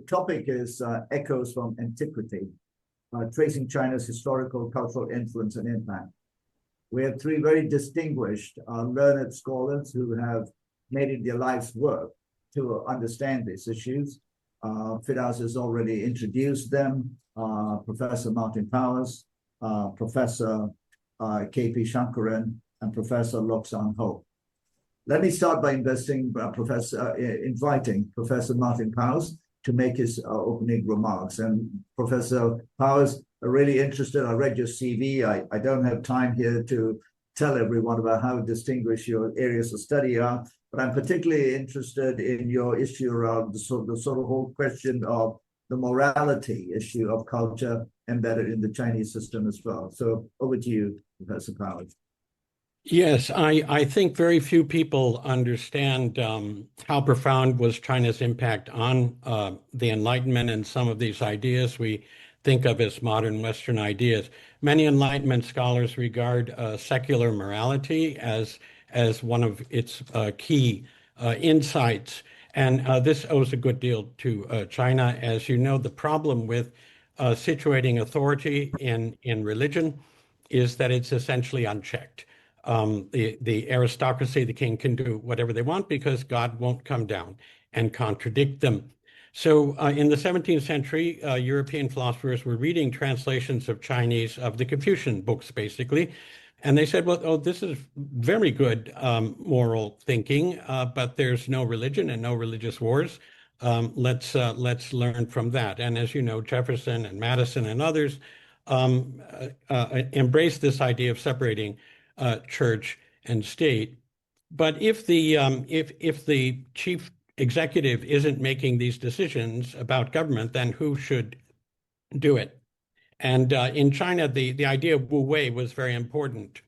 topic is Echoes from Antiquity, tracing China's historical, cultural influence and impact. We have three very distinguished, learned scholars who have made it their life's work to understand these issues. Firas has already introduced them, Professor Martin Powers, Professor K.P. Shankaran, and Professor Lok Sang Ho. Let me start by inviting Professor Martin Powers to make his opening remarks. And Professor Powers, I'm really interested. I read your CV. I don't have time here to tell everyone about how distinguished your areas of study are, but I'm particularly interested in your issue around the sort of whole question of the morality issue of culture embedded in the Chinese system as well. So over to you, Professor Powers. Yes, I think very few people understand how profound was China's impact on the Enlightenment and some of these ideas we think of as modern Western ideas. Many Enlightenment scholars regard secular morality as one of its key insights. And this owes a good deal to China. As you know, the problem with situating authority in religion is that it's essentially unchecked. The aristocracy, the king can do whatever they want because God won't come down and contradict them. So in the 17th century, European philosophers were reading translations of Chinese, of the Confucian books, basically. And they said, well, oh, this is very good moral thinking, but there's no religion and no religious wars. Let's learn from that. And as you know, Jefferson and Madison and others embraced this idea of separating church and state. But if the chief executive isn't making these decisions about government, then who should do it? And in China, the idea of Wu Wei was very important.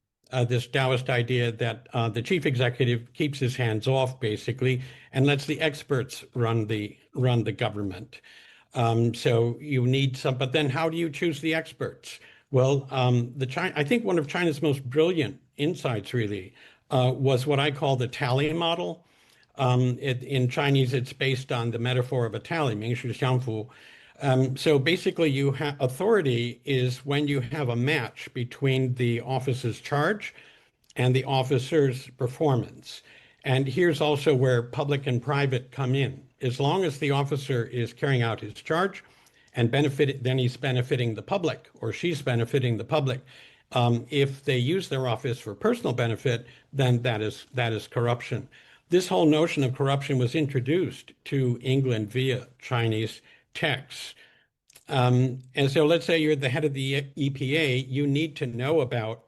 This Taoist idea that the chief executive keeps his hands off, basically, and lets the experts run the government. So you need some, but then how do you choose the experts? Well, I think one of China's most brilliant insights really was what I call the tally model. In Chinese, it's based on the metaphor of a tally, 名实相符. So basically, authority is when you have a match between the officer's charge and the officer's performance. And here's also where public and private come in. As long as the officer is carrying out his charge and then he's benefiting the public, or she's benefiting the public. If they use their office for personal benefit, then that is corruption. This whole notion of corruption was introduced to England via Chinese texts. And so let's say you're the head of the EPA, you need to know about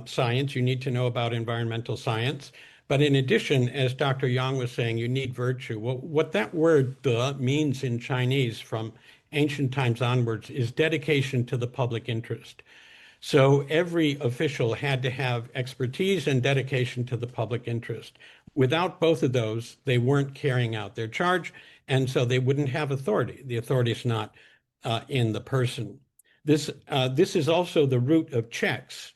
science, you need to know about environmental science. But in addition, as Dr. Yang was saying, you need virtue. Well, what that word means in Chinese from ancient times onwards is dedication to the public interest. So every official had to have expertise and dedication to the public interest. Without both of those, they weren't carrying out their charge, and so they wouldn't have authority. The authority is not in the person. This is also the root of checks,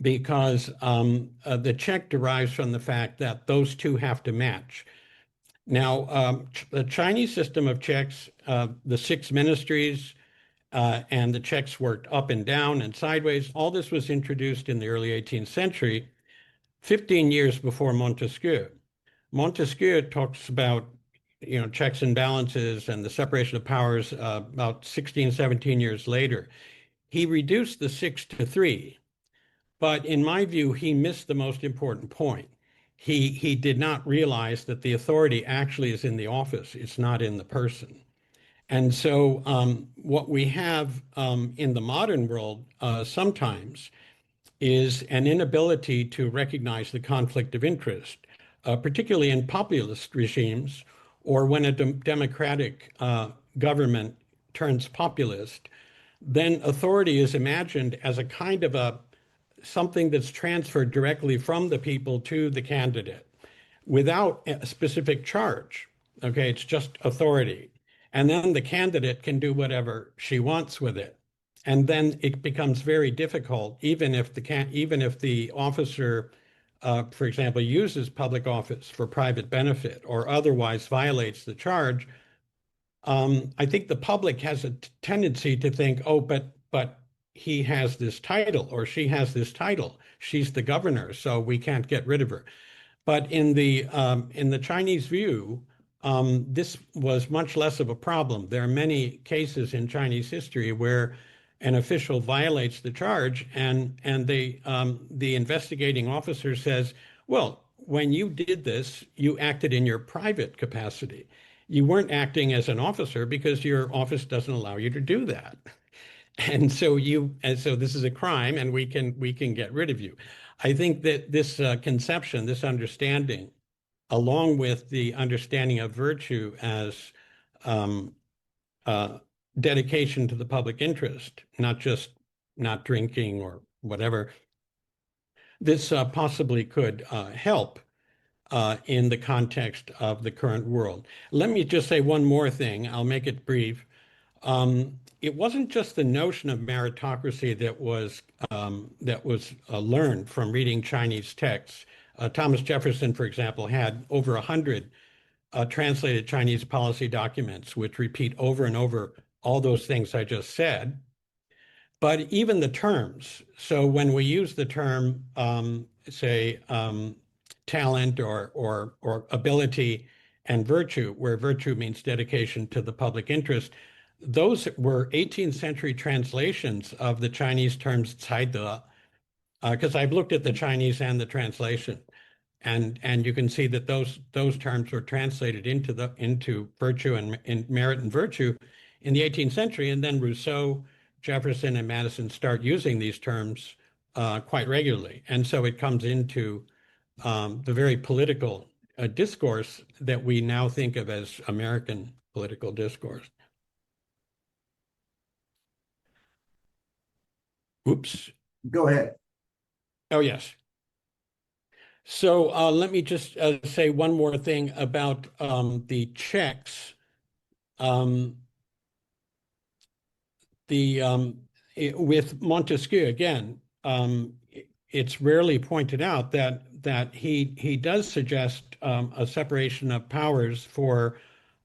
because the check derives from the fact that those two have to match. Now, the Chinese system of checks, the six ministries, and the checks worked up and down and sideways. All this was introduced in the early 18th century, 15 years before Montesquieu. Montesquieu talks about checks and balances and the separation of powers about 16, 17 years later. He reduced the 6 to 3, but in my view, he missed the most important point. He did not realize that the authority actually is in the office. It's not in the person. And so what we have in the modern world sometimes is an inability to recognize the conflict of interest, particularly in populist regimes, or when a democratic government turns populist. Then authority is imagined as a kind of something that's transferred directly from the people to the candidate without a specific charge. Okay, it's just authority. And then the candidate can do whatever she wants with it. And then it becomes very difficult, even if the officer, for example, uses public office for private benefit or otherwise violates the charge, I think the public has a tendency to think, oh, but he has this title or she has this title. She's the governor, so we can't get rid of her. But in the Chinese view, this was much less of a problem. There are many cases in Chinese history where an official violates the charge, and the investigating officer says, "Well, when you did this, you acted in your private capacity. You weren't acting as an officer because your office doesn't allow you to do that." And so this is a crime, and we can get rid of you. I think that this conception, this understanding, along with the understanding of virtue as um, dedication to the public interest, not just not drinking or whatever, this possibly could help in the context of the current world. Let me just say one more thing. I'll make it brief. It wasn't just the notion of meritocracy that was learned from reading Chinese texts. Thomas Jefferson, for example, had over 100 translated Chinese policy documents, which repeat over and over all those things I just said. But even the terms. So when we use the term, say, talent or ability and virtue, where virtue means dedication to the public interest, those were 18th century translations of the Chinese terms 才德, because I've looked at the Chinese and the translation, and you can see that those terms were translated into virtue and merit and virtue in the 18th century, and then Rousseau, Jefferson, and Madison start using these terms quite regularly, and so it comes into the very political discourse that we now think of as American political discourse. Oops. Go ahead. Oh, yes. So let me just say one more thing about the checks. With Montesquieu, again, it's rarely pointed out that he does suggest a separation of powers for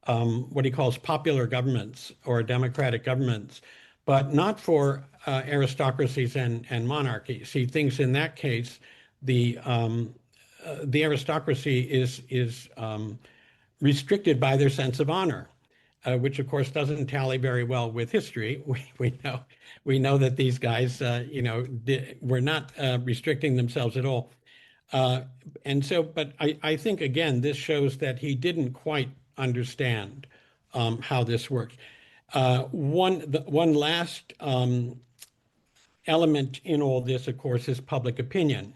what he calls popular governments or democratic governments, but not for aristocracies and monarchies. He thinks in that case the aristocracy is restricted by their sense of honor, which of course doesn't tally very well with history. We know that these guys, were not restricting themselves at all. But I think again, this shows that he didn't quite understand how this works. One last element in all this, of course, is public opinion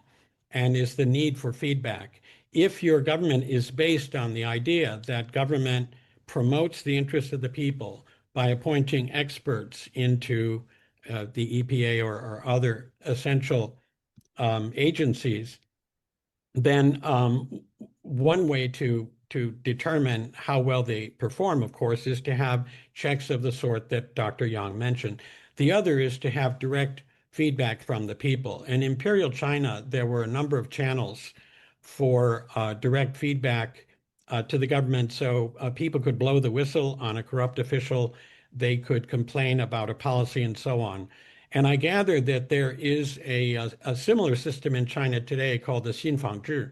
and is the need for feedback. If your government is based on the idea that government promotes the interests of the people by appointing experts into the EPA or other essential agencies, then one way to determine how well they perform, of course, is to have checks of the sort that Dr. Yang mentioned. The other is to have direct feedback from the people. In Imperial China, there were a number of channels for direct feedback to the government, so people could blow the whistle on a corrupt official, they could complain about a policy and so on. And I gather that there is a similar system in China today called the Xinfangzhi,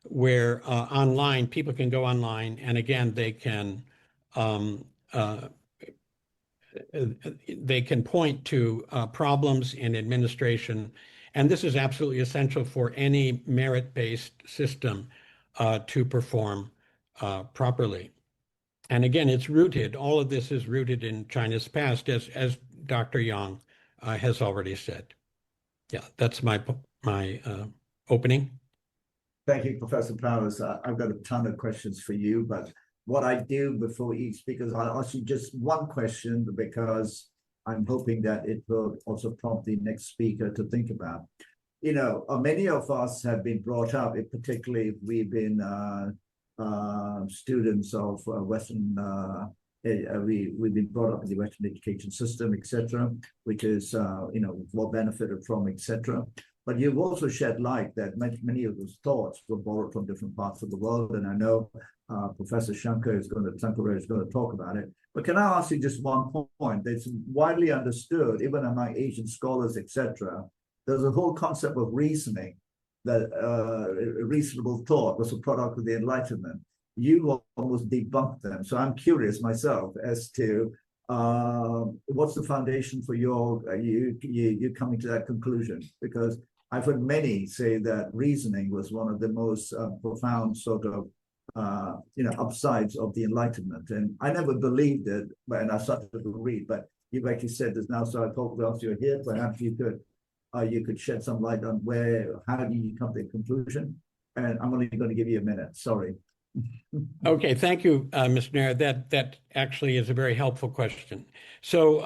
where online, people can go online, and again, they can point to problems in administration. And this is absolutely essential for any merit-based system to perform properly. And again, it's rooted, all of this is rooted in China's past, as Dr. Yang has already said. Yeah, that's my opening. Thank you, Professor Powers. I've got a ton of questions for you, but what I do before each speaker is I'll ask you just one question because I'm hoping that it will also prompt the next speaker to think about. Many of us have been brought up, particularly if we've been students of Western, we've been brought up in the Western education system, etc., which is, well benefited from, etc. but you've also shed light that many of those thoughts were borrowed from different parts of the world. And I know Professor Shankaran is going to talk about it. But can I ask you just one point? It's widely understood, even among Asian scholars, etc., there's a whole concept of reasoning, that reasonable thought was a product of the Enlightenment. You almost debunked them. So I'm curious myself as to what's the foundation for you coming to that conclusion? Because I've heard many say that reasoning was one of the most profound sort of upsides of the Enlightenment, and I never believed it. And I started to read, but you've actually said this now, so I thought whilst you're here, perhaps you could shed some light on how do you come to a conclusion? And I'm only going to give you a minute. Sorry. Okay, thank you, Mr. Nair. That actually is a very helpful question. So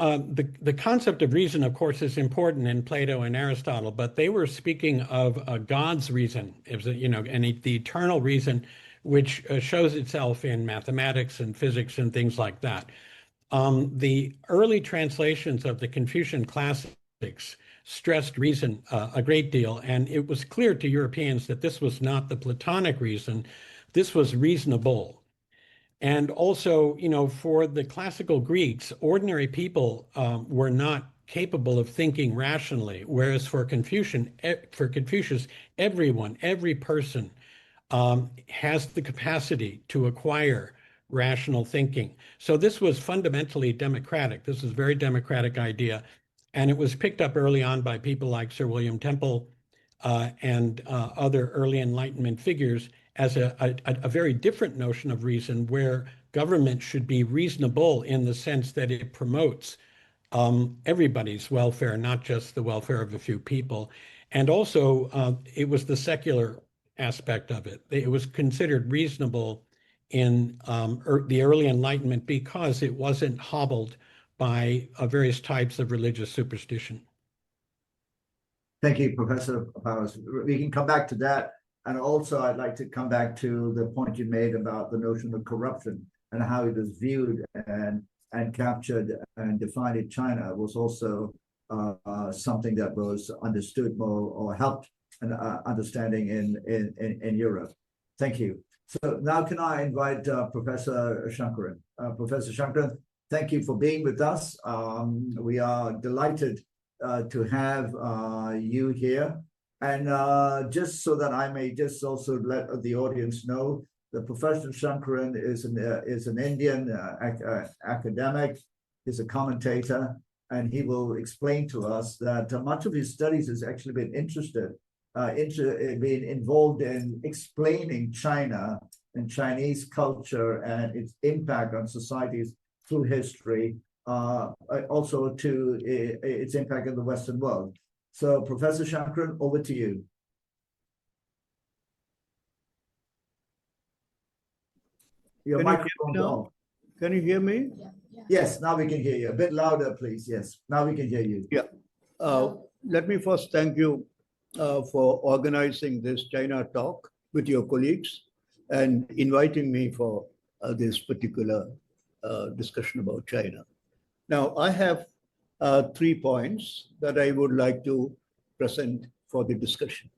the concept of reason, of course, is important in Plato and Aristotle, but they were speaking of God's reason, and the eternal reason, which shows itself in mathematics and physics and things like that. The early translations of the Confucian classics stressed reason a great deal, and it was clear to Europeans that this was not the Platonic reason. This was reasonable. And also, for the classical Greeks, ordinary people were not capable of thinking rationally, whereas for Confucius, every person has the capacity to acquire rational thinking. So this was fundamentally democratic. This is a very democratic idea. And it was picked up early on by people like Sir William Temple and other early Enlightenment figures as a very different notion of reason, where government should be reasonable in the sense that it promotes everybody's welfare, not just the welfare of a few people. And also, it was the secular aspect of it. It was considered reasonable in the early Enlightenment because it wasn't hobbled by various types of religious superstition. Thank you, Professor Powers. We can come back to that. And also, I'd like to come back to the point you made about the notion of corruption and how it was viewed and captured and defined in China was also something that was understood more or helped an understanding in Europe. Thank you. So now can I invite Professor Shankaran. Professor Shankaran, thank you for being with us. We are delighted to have you here. And just so that I may just also let the audience know, the Professor Shankaran is an Indian academic, is a commentator, and he will explain to us that much of his studies has actually been been involved in explaining China and Chinese culture and its impact on societies through history, also to its impact in the Western world. So, Professor Shankaran, over to you. Your microphone's on. Can you hear me? Yeah. Yes, now we can hear you. A bit louder, please. Yes, now we can hear you. Yeah. Let me first thank you for organizing this China talk with your colleagues and inviting me for this particular discussion about China. Now, I have 3 points that I would like to present for the discussion.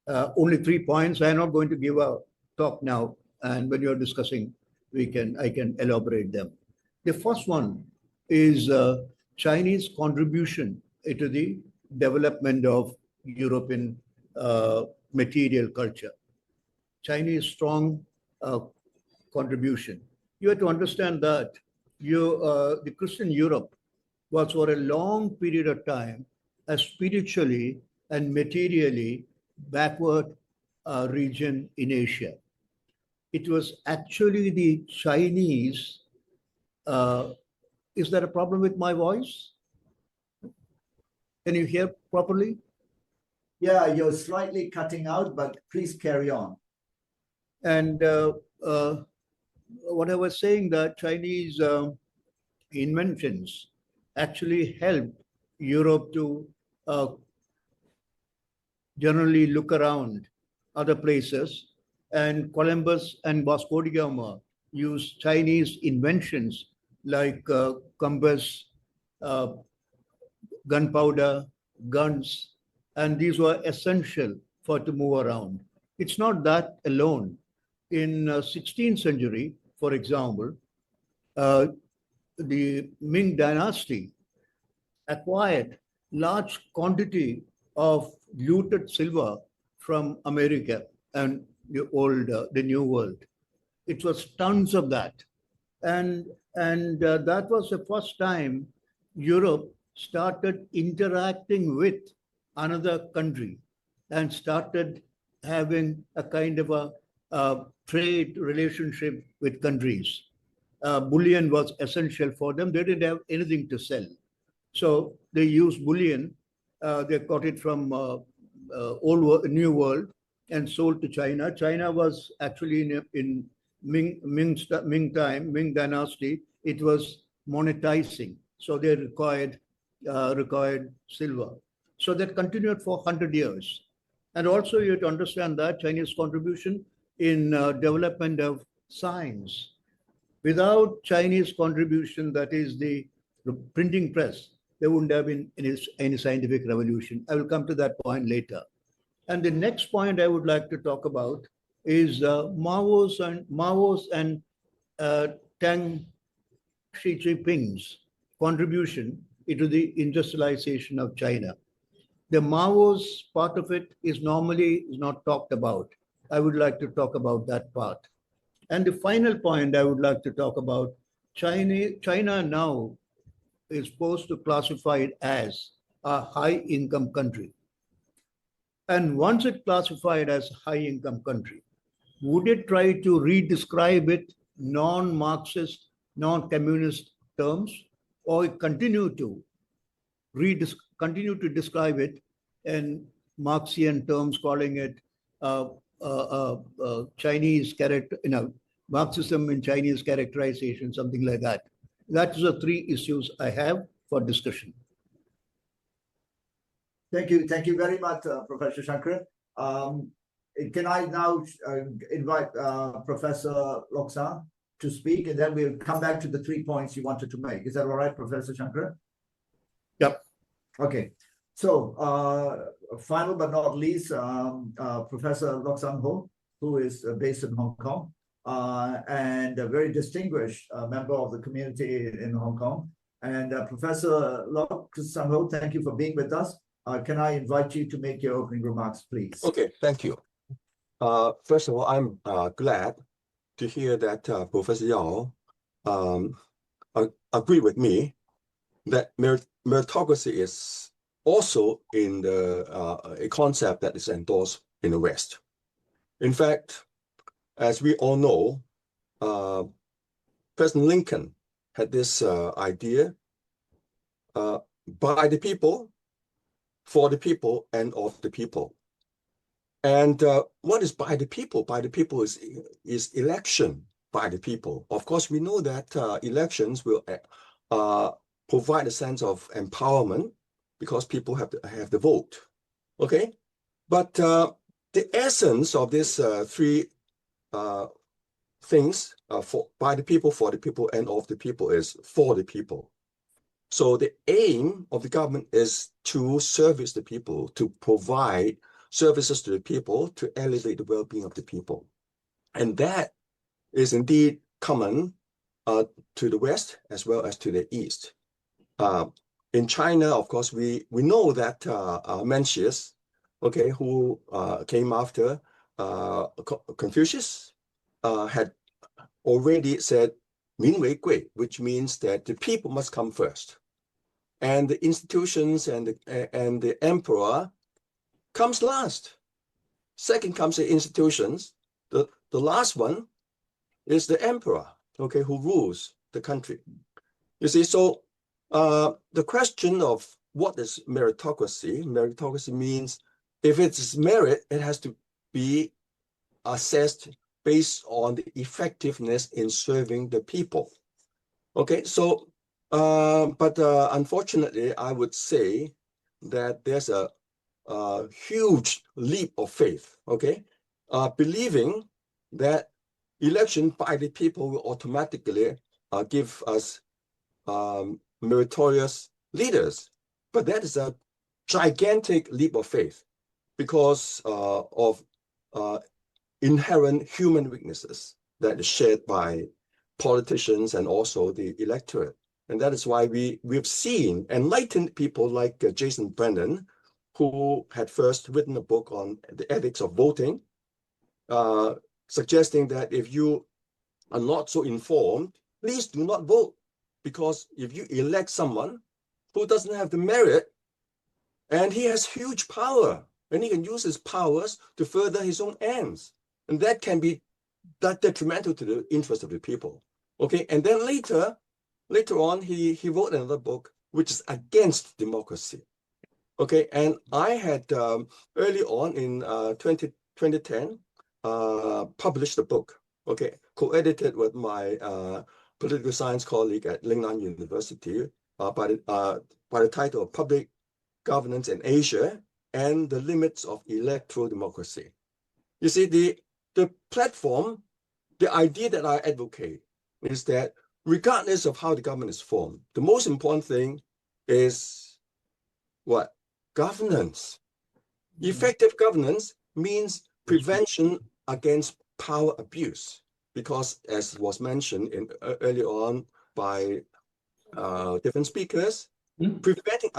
Only 3 points. I'm not going to give a talk now, and when you're discussing, I can elaborate them. The first one is Chinese contribution to the development of European material culture. Chinese strong contribution. You have to understand that the Christian Europe was for a long period of time a spiritually and materially backward region in Asia. It was actually the Chinese. Is there a problem with my voice? Can you hear properly? Yeah, you're slightly cutting out, but please carry on. And what I was saying, that Chinese inventions actually helped Europe to generally look around other places. And Columbus and Vasco da Gama used Chinese inventions like compass, gunpowder, guns, and these were essential for to move around. It's not that alone. In 16th century, for example, the Ming dynasty acquired large quantity of looted silver from America and the New World. It was tons of that, and that was the first time Europe started interacting with another country and started having a kind of a trade relationship with countries. Bullion was essential for them. They didn't have anything to sell. So they used bullion. They got it from New World and sold to China. China was actually in Ming dynasty. It was monetizing. So they required silver. So that continued for 100 years. And also you have to understand that Chinese contribution in development of science. Without Chinese contribution, that is the printing press, there wouldn't have been any scientific revolution. I will come to that point later. And the next point I would like to talk about is Mao's and Deng Xiaoping's contribution into the industrialization of China. The Mao's part of it is normally not talked about. I would like to talk about that part. And the final point I would like to talk about, China now is supposed to classify it as a high-income country. And once it classified as a high-income country, would it try to redescribe it non-Marxist, non-communist terms, or continue to describe it in Marxian terms, calling it Chinese character, Marxism in Chinese characterization, something like that. That's the three issues I have for discussion. Thank you very much, Professor Shankaran. Can I now invite Professor Lok-Sang to speak, and then we'll come back to the 3 points you wanted to make. Is that all right, Professor Shankaran? Yep. Okay. So, final but not least, Professor Lok-Sang Ho, who is based in Hong Kong, and a very distinguished member of the community in Hong Kong. And Professor Lok-Sang Ho, thank you for being with us. Can I invite you to make your opening remarks, please? Okay, thank you. First of all, I'm glad to hear that Professor Yao agree with me that meritocracy is also in a concept that is endorsed in the West. In fact, as we all know, President Lincoln had this idea, by the people, for the people, and of the people. And what is by the people? By the people is election by the people. Of course, we know that elections will provide a sense of empowerment because people have the vote. Okay, but the essence of these three things, by the people, for the people, and of the people, is for the people. So the aim of the government is to service the people, to provide services to the people, to elevate the well-being of the people. And that is indeed common to the West as well as to the East. In China, of course, we know that Mencius, okay, who came after Confucius, had already said, 民为贵, which means that the people must come first. And the institutions and the emperor comes last. Second comes the institutions. The last one is the emperor, okay, who rules the country. You see, so the question of what is meritocracy? Meritocracy means if it's merit, it has to be assessed based on the effectiveness in serving the people. Okay, so but unfortunately, I would say that there's a huge leap of faith, okay? Believing that election by the people will automatically give us meritorious leaders. But that is a gigantic leap of faith because of inherent human weaknesses that is shared by politicians and also the electorate. And that is why we've seen enlightened people like Jason Brennan, who had first written a book on the ethics of voting, suggesting that if you are not so informed, please do not vote. Because if you elect someone who doesn't have the merit, and he has huge power, and he can use his powers to further his own ends, and that can be detrimental to the interest of the people. Okay, and then later on, he wrote another book which is against democracy. Okay, and I had early on in 2010 published a book. Okay, co-edited with my political science colleague at Lingnan University by the title of Public Governance in Asia and the Limits of Electoral Democracy. You see, the platform, the idea that I advocate is that regardless of how the government is formed, the most important thing is what? Governance. Effective governance means prevention against power abuse, because as was mentioned earlier on by different speakers, preventing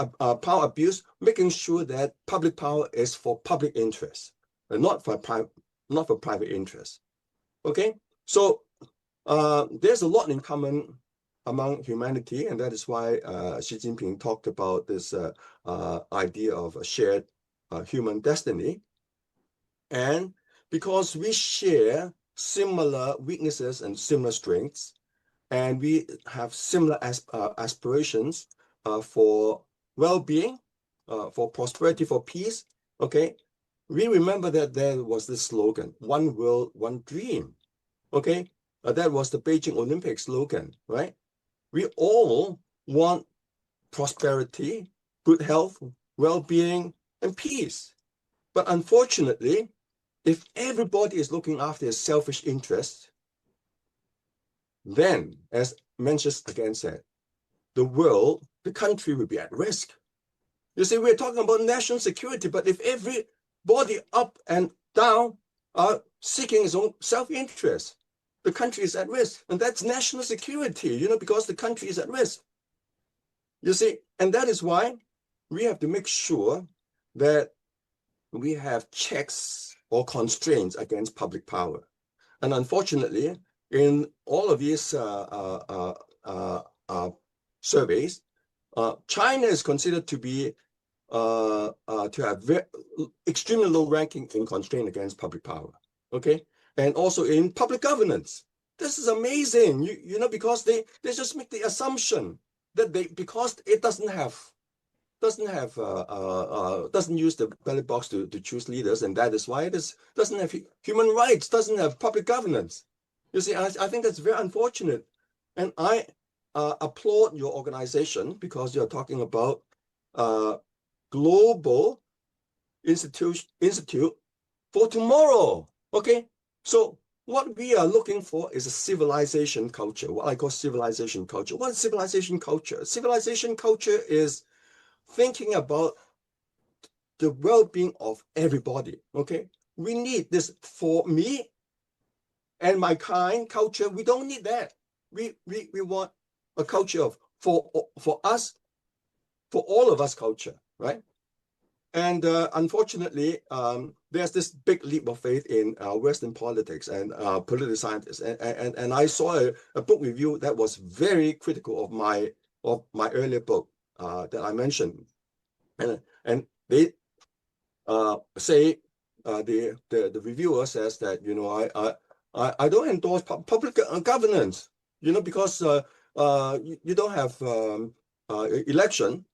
power abuse, making sure that public power is for public interest, and not for private interest. Okay, so there's a lot in common among humanity, and that is why Xi Jinping talked about this idea of a shared human destiny. And because we share similar weaknesses and similar strengths, and we have similar aspirations for well-being, for prosperity, for peace, okay, we remember that there was this slogan, one world, one dream, okay? That was the Beijing Olympic slogan, right? We all want prosperity, good health, well-being, and peace. But unfortunately, if everybody is looking after their selfish interests, then, as Mencius again said, the world, the country will be at risk. You see, we're talking about national security, but if everybody up and down are seeking its own self-interest, the country is at risk. And that's national security, you know, because the country is at risk. You see, and that is why we have to make sure that we have checks or constraints against public power. And unfortunately, in all of these surveys, China is considered to be to have extremely low ranking in constraint against public power. Okay, and also in public governance. This is amazing, you know, because they just make the assumption that because it doesn't use the ballot box to choose leaders, and that is why it doesn't have human rights, doesn't have public governance. You see, I think that's very unfortunate, and I applaud your organization because you're talking about global institute for tomorrow. Okay, so what we are looking for is a civilization culture, what I call civilization culture. What is civilization culture? Civilization culture is thinking about the well-being of everybody. Okay, we need this for me and my kind culture. We don't need that. We want a culture of for us, for all of us culture, right? And unfortunately, there's this big leap of faith in Western politics and political scientists. And I saw a book review that was very critical of my earlier book that I mentioned. And they say the reviewer says that, you know, I don't endorse public governance, you know, because you don't have election.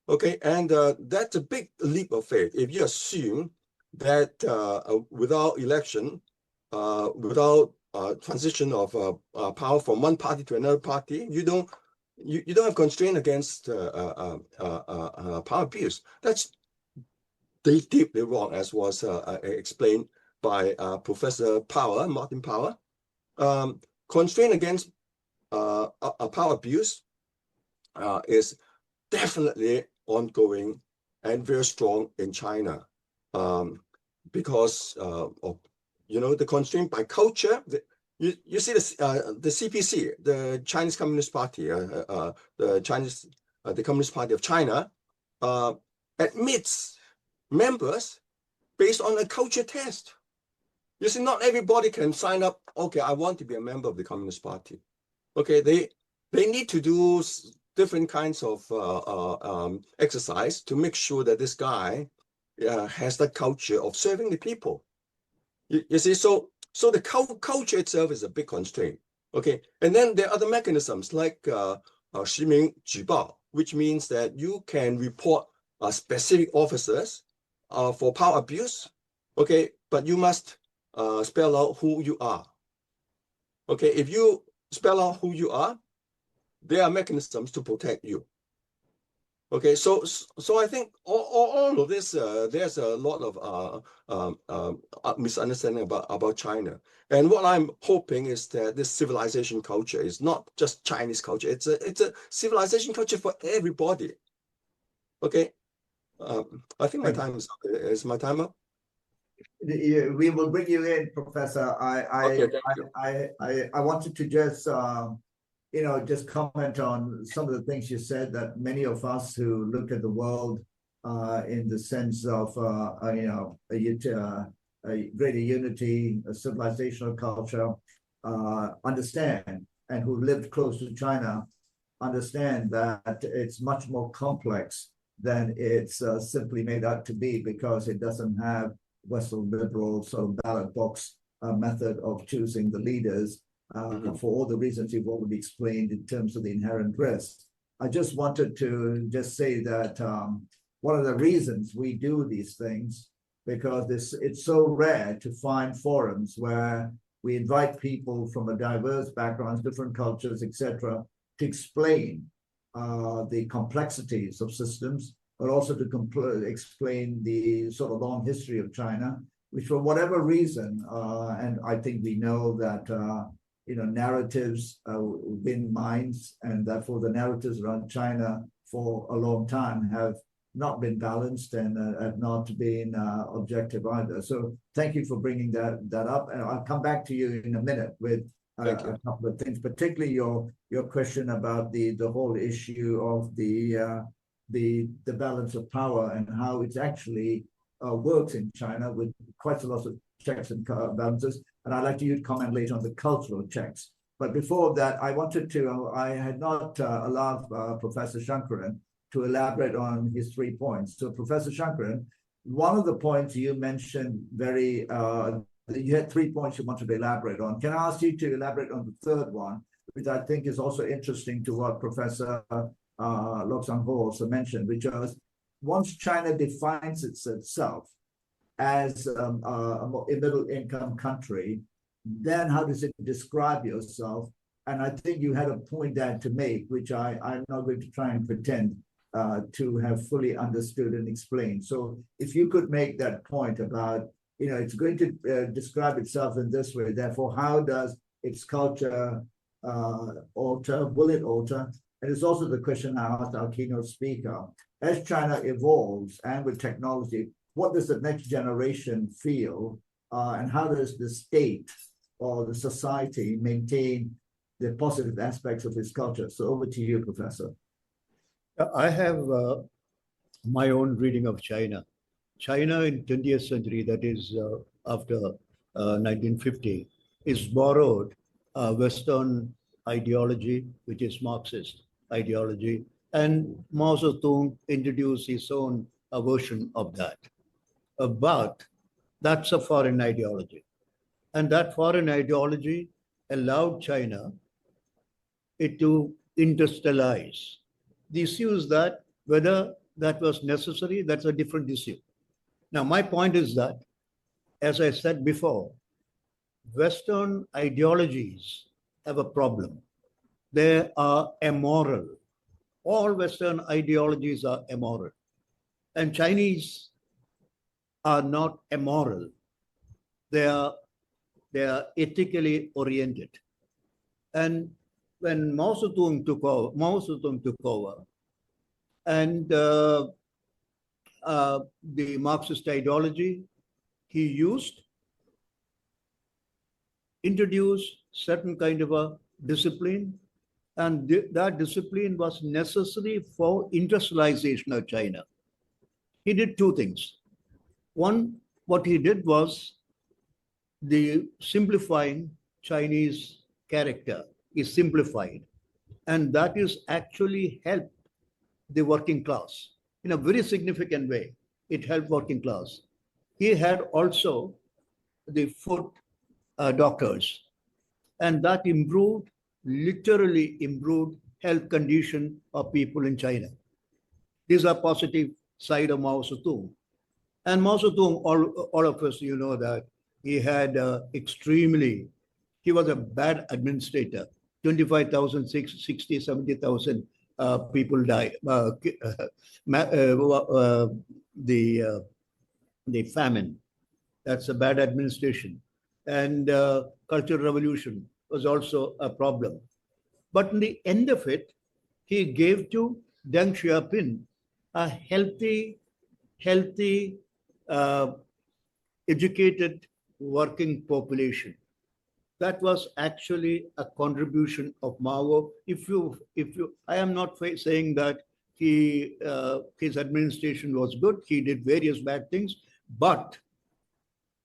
Okay, and that's a big leap of faith. If you assume that without election, without transition of power from one party to another party, you don't have constraint against power abuse. That's deeply wrong, as was explained by Professor Power, Martin Power. Constraint against power abuse is definitely ongoing and very strong in China, because of the constraint by culture. You see the CPC, the Chinese Communist Party, the Communist Party of China, admits members based on a culture test. You see, not everybody can sign up. Okay, I want to be a member of the Communist Party. Okay, they need to do different kinds of exercise to make sure that this guy has that culture of serving the people. You see, so the culture itself is a big constraint. Okay, and then there are other mechanisms like 实名举报, which means that you can report specific officers for power abuse. Okay, but you must spell out who you are. Okay, if you spell out who you are, there are mechanisms to protect you. Okay, so I think all of this, there's a lot of misunderstanding about China. And what I'm hoping is that this civilization culture is not just Chinese culture. It's a civilization culture for everybody. Okay, I think my time is up. Is my time up? We will bring you in, Professor. Okay, thank you. I wanted to just just comment on some of the things you said, that many of us who look at the world in the sense of a greater unity, a civilizational culture, understand, and who lived close to China understand that it's much more complex than it's simply made out to be, because it doesn't have Western liberal sort of ballot box method of choosing the leaders. For all the reasons you've already explained in terms of the inherent risk. I just wanted to just say that one of the reasons we do these things, because it's so rare to find forums where we invite people from a diverse backgrounds, different cultures, etc., to explain the complexities of systems, but also to explain the sort of long history of China, which for whatever reason, and I think we know that narratives win minds, and therefore the narratives around China for a long time have not been balanced and have not been objective either. So thank you for bringing that up, and I'll come back to you in a minute with a couple of things, particularly your question about the whole issue of the balance of power and how it actually works in China with quite a lot of checks and balances. And I'd like you to comment later on the cultural checks. But before that, I had not allowed Professor Shankaran to elaborate on his 3 points. So Professor Shankaran, one of the points you mentioned you had 3 points you wanted to elaborate on. Can I ask you to elaborate on the third one, which I think is also interesting to what Professor Lok Sang Ho also mentioned, which was once China defines itself as a middle-income country, then how does it describe yourself? And I think you had a point there to make, which I'm not going to try and pretend to have fully understood and explained. So if you could make that point about, it's going to describe itself in this way, therefore, how does its culture alter? Will it alter? And it's also the question I asked our keynote speaker. As China evolves and with technology, what does the next generation feel, and how does the state or the society maintain the positive aspects of its culture? So over to you, Professor. I have my own reading of China. China in 20th century, that is after 1950, is borrowed Western ideology, which is Marxist ideology, and Mao Zedong introduced his own version of that. But that's a foreign ideology. And that foreign ideology allowed China to industrialize. The issue is that whether that was necessary, that's a different issue. Now, my point is that, as I said before, Western ideologies have a problem. They are immoral. All Western ideologies are immoral. And Chinese are not immoral. They are ethically oriented. And when Mao Zedong took over, and the Marxist ideology he used, introduced certain kind of a discipline, and that discipline was necessary for industrialization of China. He did two things. One, what he did was the simplifying Chinese character is simplified, and that is actually helped the working class in a very significant way. It helped working class. He had also the foot doctors, and that improved, literally improved health condition of people in China. These are positive side of Mao Zedong. And Mao Zedong, all of us, you know that he had he was a bad administrator. 25,000, 60, 70,000 people died. The famine, that's a bad administration. And Cultural Revolution was also a problem. But in the end of it, he gave to Deng Xiaoping a healthy, educated working population. That was actually a contribution of Mao. I am not saying that his administration was good. He did various bad things, but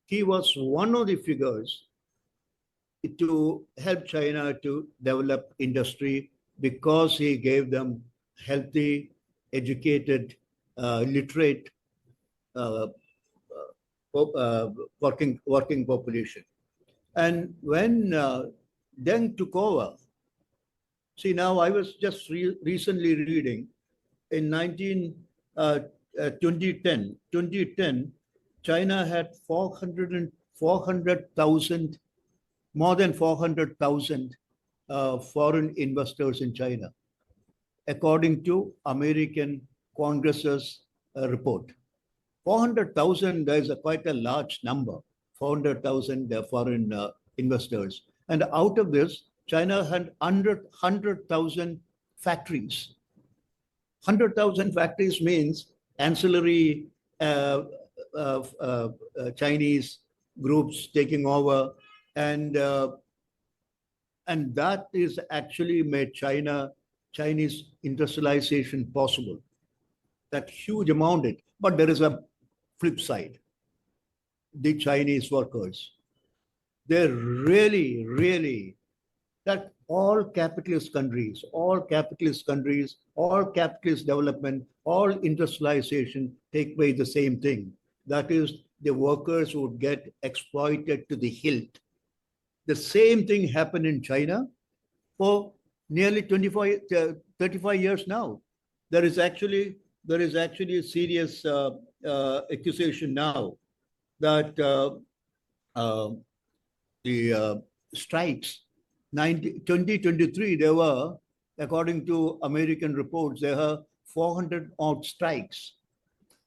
he was one of the figures to help China to develop industry because he gave them healthy, educated, literate working population. And when Deng took over, see, now I was just recently reading in 2010, China had 400,000, more than 400,000 foreign investors in China, according to American Congress's report. 400,000 is quite a large number, 400,000 foreign investors. And out of this, China had 100,000 factories. 100,000 factories means ancillary Chinese groups taking over, and that is actually made Chinese industrialization possible. That huge amount it, but there is a flip side. The Chinese workers, they're really that all capitalist countries, all capitalist development, all industrialization take away the same thing. That is, the workers would get exploited to the hilt. The same thing happened in China for nearly 35 years now. There is actually a serious accusation now that the strikes, 2023, there were, according to American reports, there are 400 odd strikes.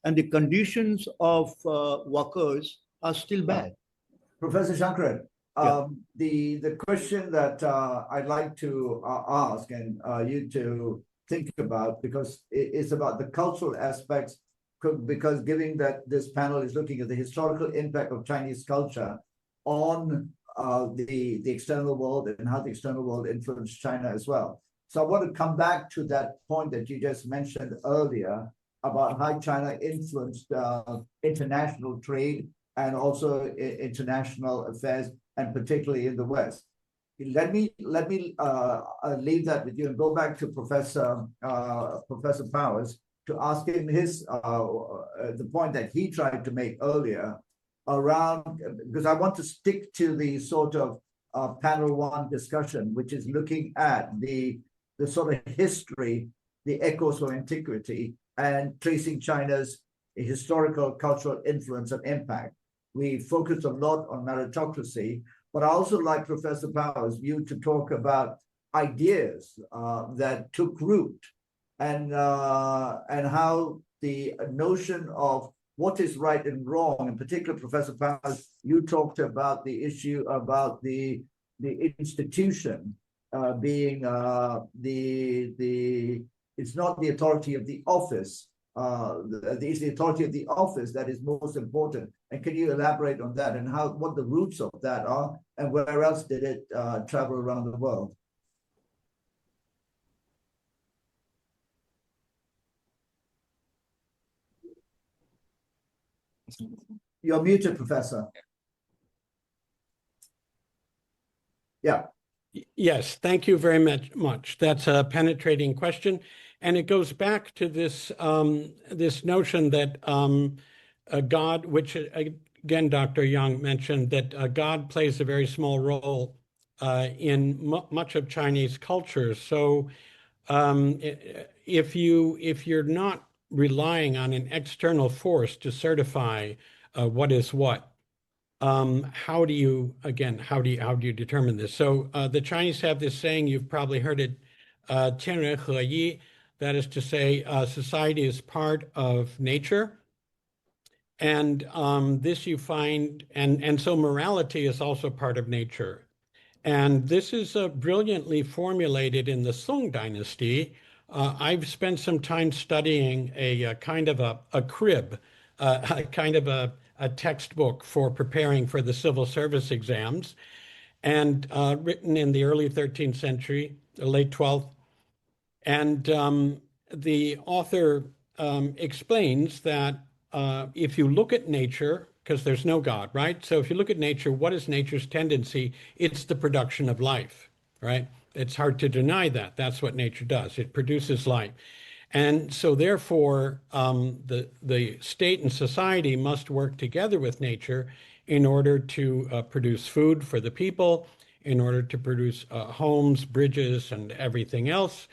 And the conditions of workers are still bad. Professor Shankaran, the question that I'd like to ask and you to think about, because it's about the cultural aspects, because given that this panel is looking at the historical impact of Chinese culture on the external world and how the external world influenced China as well. So I want to come back to that point that you just mentioned earlier about how China influenced international trade and also international affairs, and particularly in the West. Let me leave that with you and go back to Professor Powers to ask him the point that he tried to make earlier around, because I want to stick to the sort of panel one discussion, which is looking at the sort of history, the echoes of antiquity, and tracing China's historical cultural influence and impact. We focused a lot on meritocracy, but I also like Professor Powers' view to talk about ideas that took root and how the notion of what is right and wrong, in particular, Professor Powers, you talked about the issue about the institution being it's not the authority of the office, Is the authority of the office that is most important. And can you elaborate on that and what the roots of that are, and where else did it travel around the world? You're muted, Professor. Yeah. Yes, thank you very much. That's a penetrating question, and it goes back to this this notion that God, which again Dr. Yang mentioned, that God plays a very small role in much of Chinese culture. So if you're not relying on an external force to certify what is what, how do you determine this? So the Chinese have this saying, you've probably heard it, 天人合一, that is to say, society is part of nature. And this you find, and so morality is also part of nature. And this is brilliantly formulated in the Song Dynasty. I've spent some time studying a kind of a crib, a kind of a textbook for preparing for the civil service exams, and written in the early 13th century, the late 12th. And the author explains that if you look at nature, because there's no God, right? So if you look at nature, what is nature's tendency? It's the production of life, right? It's hard to deny that. That's what nature does. It produces life. And so therefore, the state and society must work together with nature in order to produce food for the people, in order to produce homes, bridges, and everything else.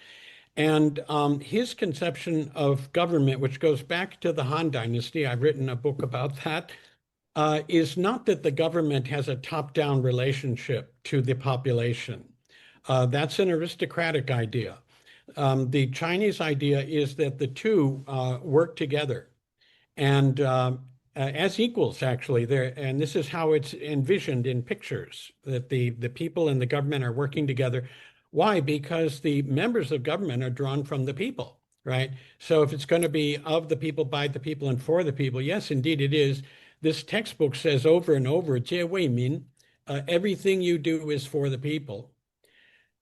And his conception of government, which goes back to the Han Dynasty, I've written a book about that, is not that the government has a top-down relationship to the population. That's an aristocratic idea. The Chinese idea is that the two work together and as equals, actually. And this is how it's envisioned in pictures, that the people and the government are working together. Why? Because the members of government are drawn from the people, right? So if it's going to be of the people, by the people, and for the people, yes, indeed it is. This textbook says over and over, 皆为民, everything you do is for the people.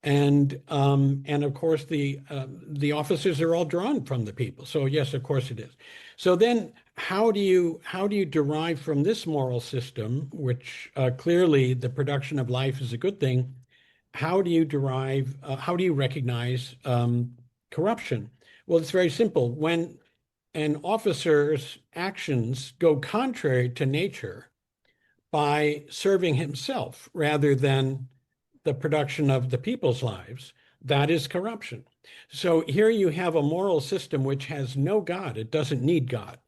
And of course the officers are all drawn from the people. So yes, of course it is. So then how do you derive from this moral system, which clearly the production of life is a good thing? How do you recognize corruption? Well, it's very simple. When an officer's actions go contrary to nature by serving himself rather than the production of the people's lives, that is corruption. So here you have a moral system which has no God. It doesn't need God.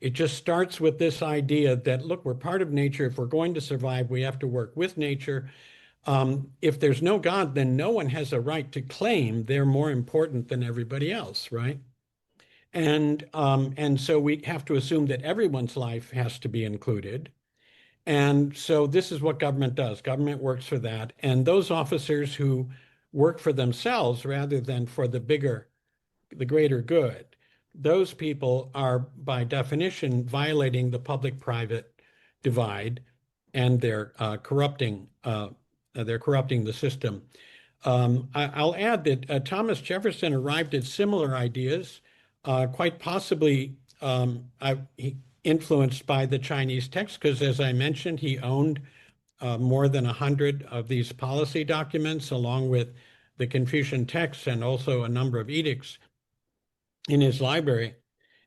It just starts with this idea that, look, we're part of nature. If we're going to survive, we have to work with nature. If there's no God, then no one has a right to claim they're more important than everybody else, right? And so we have to assume that everyone's life has to be included. And so this is what government does. Government works for that. And those officers who work for themselves rather than for the greater good, those people are by definition violating the public-private divide, and they're corrupting the system. I'll add that Thomas Jefferson arrived at similar ideas, quite possibly influenced by the Chinese text, because as I mentioned, he owned more than 100 of these policy documents, along with the Confucian texts and also a number of edicts in his library.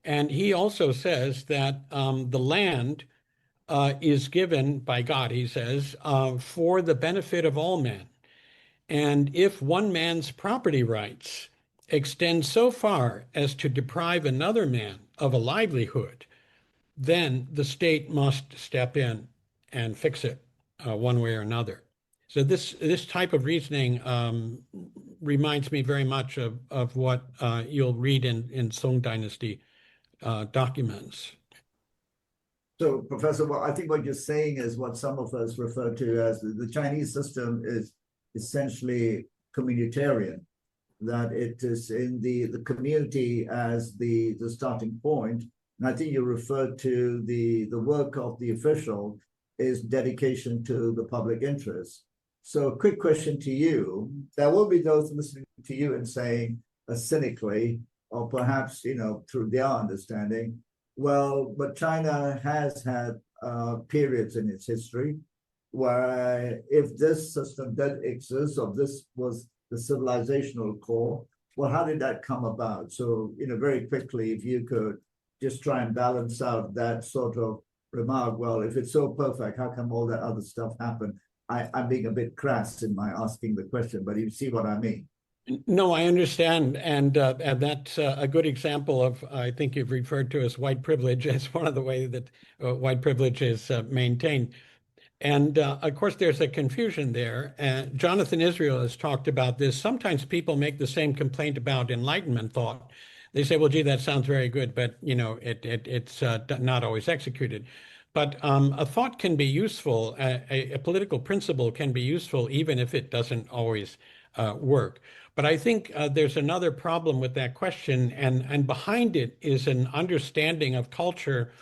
And he also says that the land is given by God, he says, for the benefit of all men. And if one man's property rights extend so far as to deprive another man of a livelihood, then the state must step in and fix it one way or another. So this type of reasoning reminds me very much of what you'll read in Song Dynasty documents. So, Professor, well, I think what you're saying is what some of us refer to as the Chinese system is essentially communitarian. that it is in the community as the starting point. And I think you referred to the work of the official is dedication to the public interest. So a quick question to you. There will be those listening to you and saying cynically, or perhaps, through their understanding, well, but China has had periods in its history where if this system did exist, or this was the civilizational core, well, how did that come about? So, very quickly, if you could just try and balance out that sort of remark, well, if it's so perfect, how come all that other stuff happened? I'm being a bit crass in my asking the question, but you see what I mean. No, I understand. And that's a good example of, I think you've referred to as white privilege as one of the ways that white privilege is maintained. And of course, there's a confusion there. Jonathan Israel has talked about this. Sometimes people make the same complaint about Enlightenment thought. They say, well, gee, that sounds very good, but it's not always executed. But a thought can be useful. A political principle can be useful, even if it doesn't always work. But I think there's another problem with that question, and behind it is an understanding of culture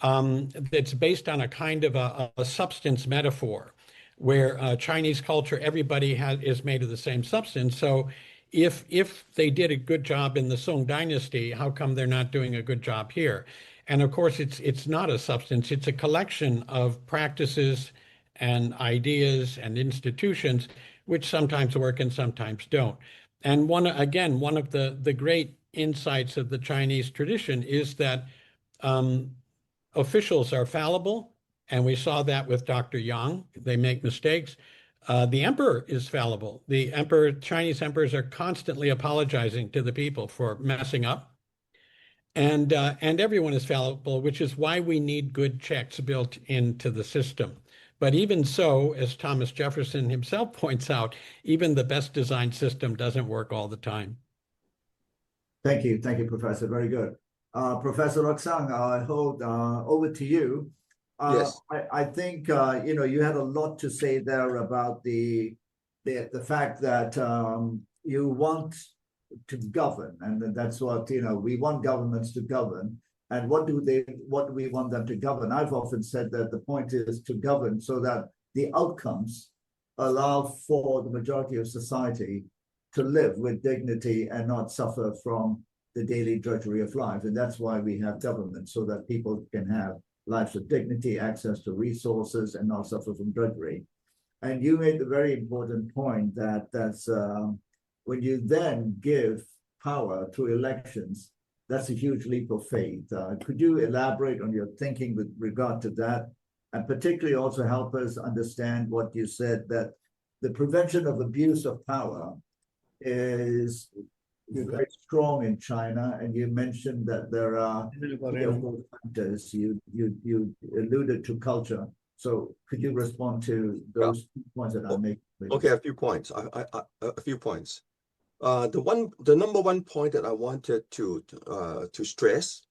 that's based on a kind of a substance metaphor, where Chinese culture, everybody is made of the same substance. So if they did a good job in the Song Dynasty, how come they're not doing a good job here? And of course, it's not a substance, it's a collection of practices and ideas and institutions, which sometimes work and sometimes don't. And one of the great insights of the Chinese tradition is that officials are fallible, and we saw that with Dr. Yang. They make mistakes. The emperor is fallible. Chinese emperors are constantly apologizing to the people for messing up. And everyone is fallible, which is why we need good checks built into the system. But even so, as Thomas Jefferson himself points out, even the best designed system doesn't work all the time. Thank you, Professor. Very good. Professor Roxang, I hold over to you. Yes. I think you had a lot to say there about the fact that you want to govern, and that's what we want governments to govern. And what do we want them to govern? I've often said that the point is to govern so that the outcomes allow for the majority of society to live with dignity and not suffer from the daily drudgery of life. And that's why we have government, so that people can have lives of dignity, access to resources, and not suffer from drudgery. And you made the very important point that when you then give power through elections, that's a huge leap of faith. Could you elaborate on your thinking with regard to that? And particularly also help us understand what you said, that the prevention of abuse of power is very strong in China, and you mentioned that there are factors. You alluded to culture. So could you respond to those points that I make? Okay, a few points. A few points. The number one point that I wanted to stress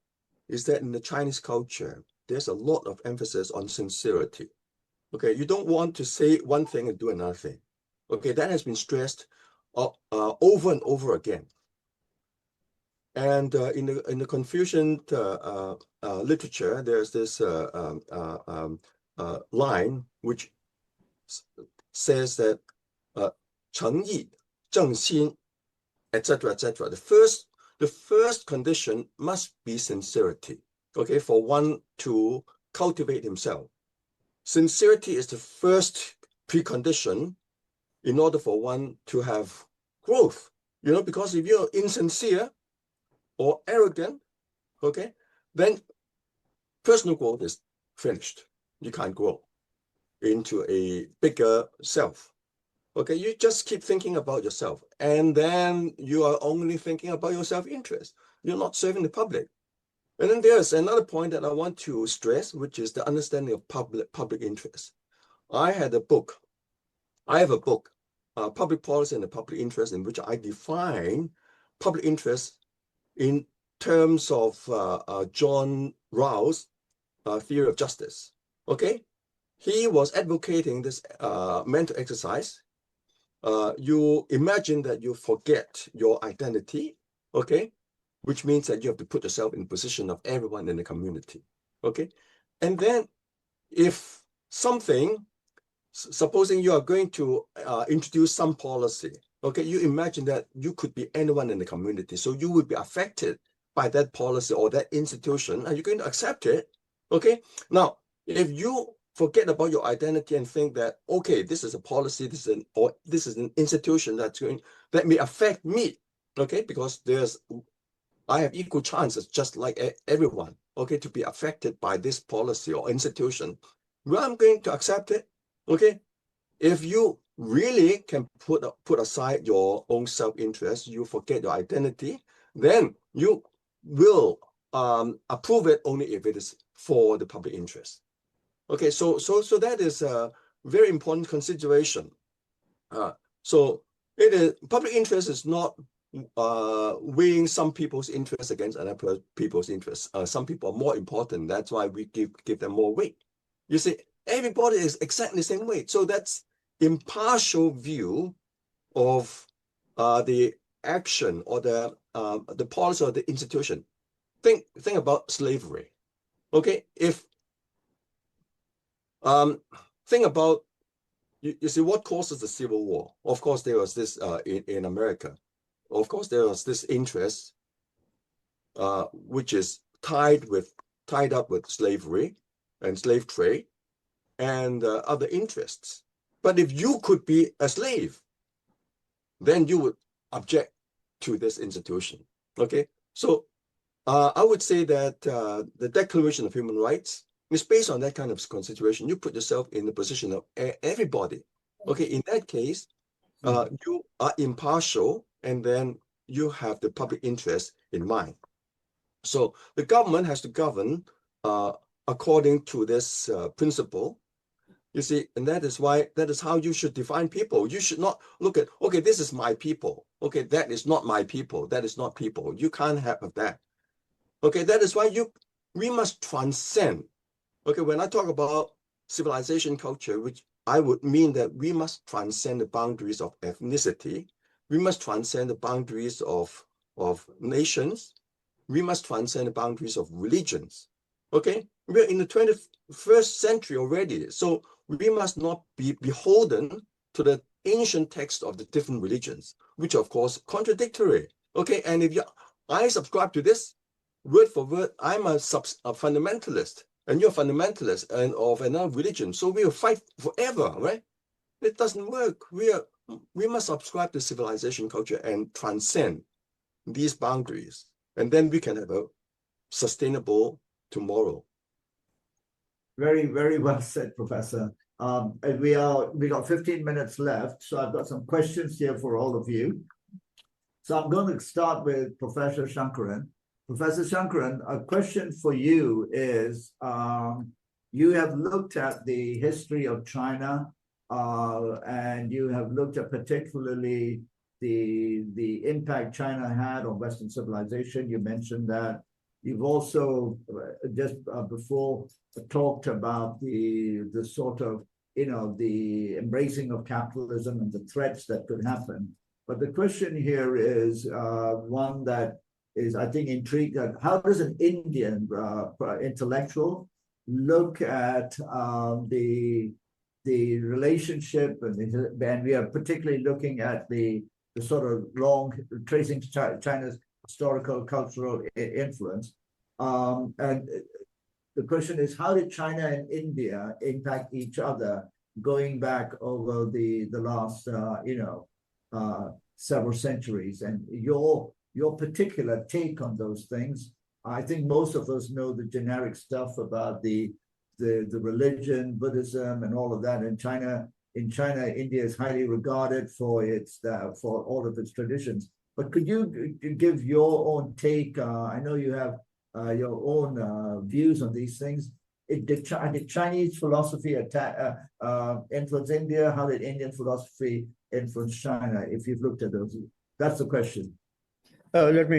is that in the Chinese culture, there's a lot of emphasis on sincerity. Okay, you don't want to say one thing and do another thing. Okay, that has been stressed over and over again. And in the Confucian literature, there's this line which says that 诚意, 正心, etc., etc. The first condition must be sincerity. Okay, for one to cultivate himself. Sincerity is the first precondition in order for one to have growth. Because if you're insincere or arrogant, okay, then personal growth is finished. You can't grow into a bigger self. Okay, you just keep thinking about yourself, and then you are only thinking about your self-interest. You're not serving the public. And then there's another point that I want to stress, which is the understanding of public interest. I have a book, Public Policy and the Public Interest, in which I define public interest in terms of John Rawls' theory of justice. Okay, he was advocating this mental exercise you imagine that you forget your identity, okay? Which means that you have to put yourself in the position of everyone in the community, okay? And then if something, supposing you are going to introduce some policy, okay, you imagine that you could be anyone in the community, so you would be affected by that policy or that institution, and you're going to accept it, okay? Now, if you forget about your identity and think that, okay, this is a policy, this is an institution that may affect me, okay, because I have equal chances just like everyone, okay, to be affected by this policy or institution. Well, I'm going to accept it, okay? If you really can put aside your own self-interest, you forget your identity, then you will approve it only if it is for the public interest. Okay, so that is a very important consideration. So it is public interest is not weighing some people's interests against other people's interests. Some people are more important. That's why we give them more weight. You see, everybody is exactly the same way. So that's impartial view of the action or the policy or the institution. Think about slavery. Okay, if think about you see what causes the Civil War. Of course, there was this in America. Of course, there was this interest which is tied up with slavery and slave trade and other interests. But if you could be a slave, then you would object to this institution. Okay, so I would say that the Declaration of Human Rights is based on that kind of consideration. You put yourself in the position of everybody. Okay, in that case, you are impartial, and then you have the public interest in mind. So the government has to govern according to this principle. You see, and that is how you should define people. You should not look at, okay, this is my people. Okay, that is not my people. That is not people. You can't have that. Okay, that is why we must transcend. Okay, when I talk about civilization culture, which I would mean that we must transcend the boundaries of ethnicity. We must transcend the boundaries of nations. We must transcend the boundaries of religions. Okay, we're in the 21st century already, so we must not be beholden to the ancient text of the different religions, which are, of course, contradictory. Okay, and if I subscribe to this word for word, I'm a fundamentalist, and you're a fundamentalist and of another religion, so we'll fight forever, right? It doesn't work. We must subscribe to civilization culture and transcend these boundaries, and then we can have a sustainable tomorrow. Very, very well said, Professor. And we got 15 minutes left, so I've got some questions here for all of you. So I'm going to start with Professor Shankaran. Professor Shankaran, a question for you is, you have looked at the history of China, and you have looked at particularly the impact China had on Western civilization. You mentioned that. You've also just before talked about the sort of, the embracing of capitalism and the threats that could happen. But the question here is one that is, I think, intrigued at how does an Indian intellectual look at the relationship, and we are particularly looking at the sort of long tracing China's historical cultural influence, and the question is, how did China and India impact each other going back over the last several centuries, and your particular take on those things? I think most of us know the generic stuff about the religion, Buddhism, and all of that. In China, India is highly regarded for for all of its traditions. But could you give your own take? I know you have your own views on these things. Did Chinese philosophy influence India? How did Indian philosophy influence China? If you've looked at those, that's the question. Let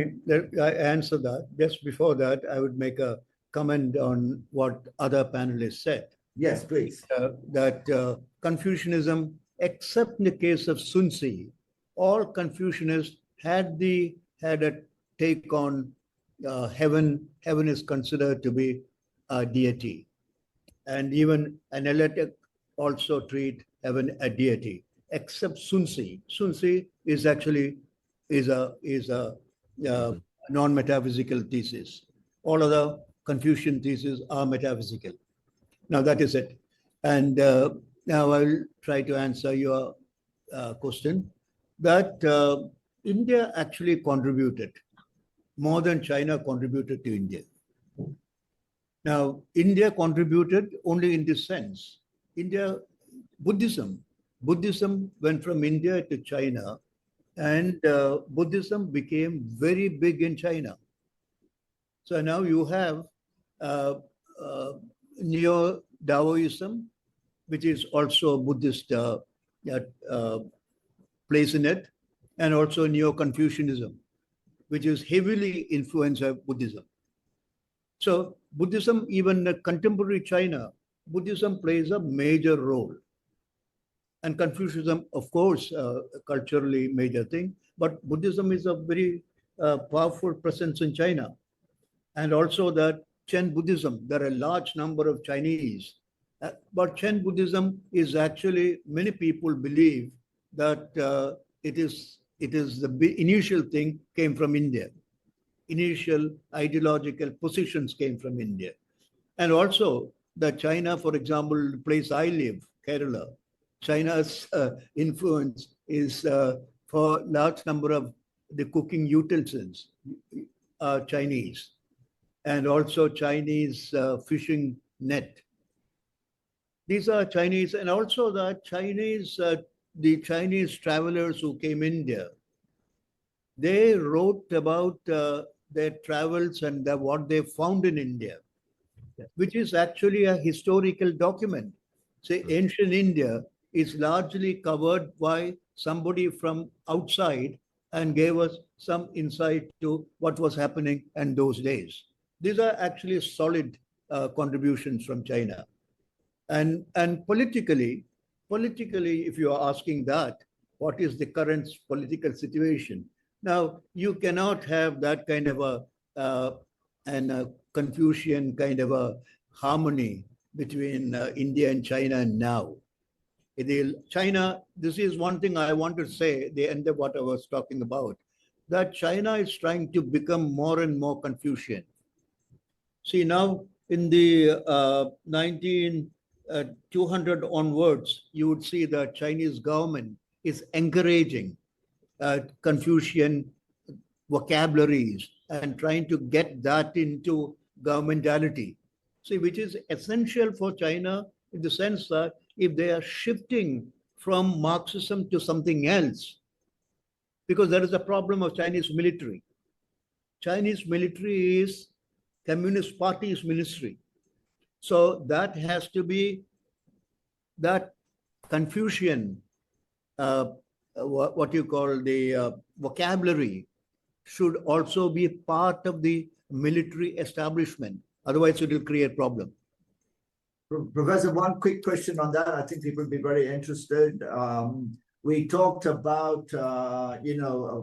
I answer that. Just before that, I would make a comment on what other panelists said. Yes, please. That Confucianism except in the case of Sun Tzu, all Confucianists had a take on heaven. Heaven is considered to be a deity, and even analytic also treat heaven a deity, except Sun Tzu. Sun Tzu is actually is a non-metaphysical thesis. All other Confucian theses are metaphysical. Now that is it. And now I'll try to answer your question. That India actually contributed more than China contributed to India. Now, India contributed only in this sense. Buddhism went from India to China, and Buddhism became very big in China. So now you have Neo-Daoism, which is also a Buddhist place in it, and also Neo-Confucianism, which is heavily influenced by Buddhism. So Buddhism, even in contemporary China, Buddhism plays a major role. And Confucianism, of course, culturally major thing, but Buddhism is a very powerful presence in China. And also that Chen Buddhism, there are a large number of Chinese, but Chen Buddhism is actually, many people believe that it is the initial thing came from India. Initial ideological positions came from India. And also that China, for example, the place I live, Kerala, China's influence is for large number of the cooking utensils are Chinese, and also Chinese fishing net. These are Chinese, and also the Chinese travelers who came India, they wrote about their travels and what they found in India, which is actually a historical document. Say, ancient India is largely covered by somebody from outside and gave us some insight to what was happening in those days. These are actually solid contributions from China. And politically, if you are asking that, what is the current political situation? Now, you cannot have that kind of a Confucian kind of a harmony between India and China now. China, this is one thing I want to say, the end of what I was talking about, that China is trying to become more and more Confucian. See, now in the 200 onwards, you would see that Chinese government is encouraging Confucian vocabularies and trying to get that into governmentality. See, which is essential for China in the sense that if they are shifting from Marxism to something else, because there is a problem of Chinese military. Chinese military is Communist Party's ministry. So that has to be that Confucian, what you call the vocabulary should also be part of the military establishment. Otherwise, it will create problem. Professor, one quick question on that. I think people will be very interested. We talked about,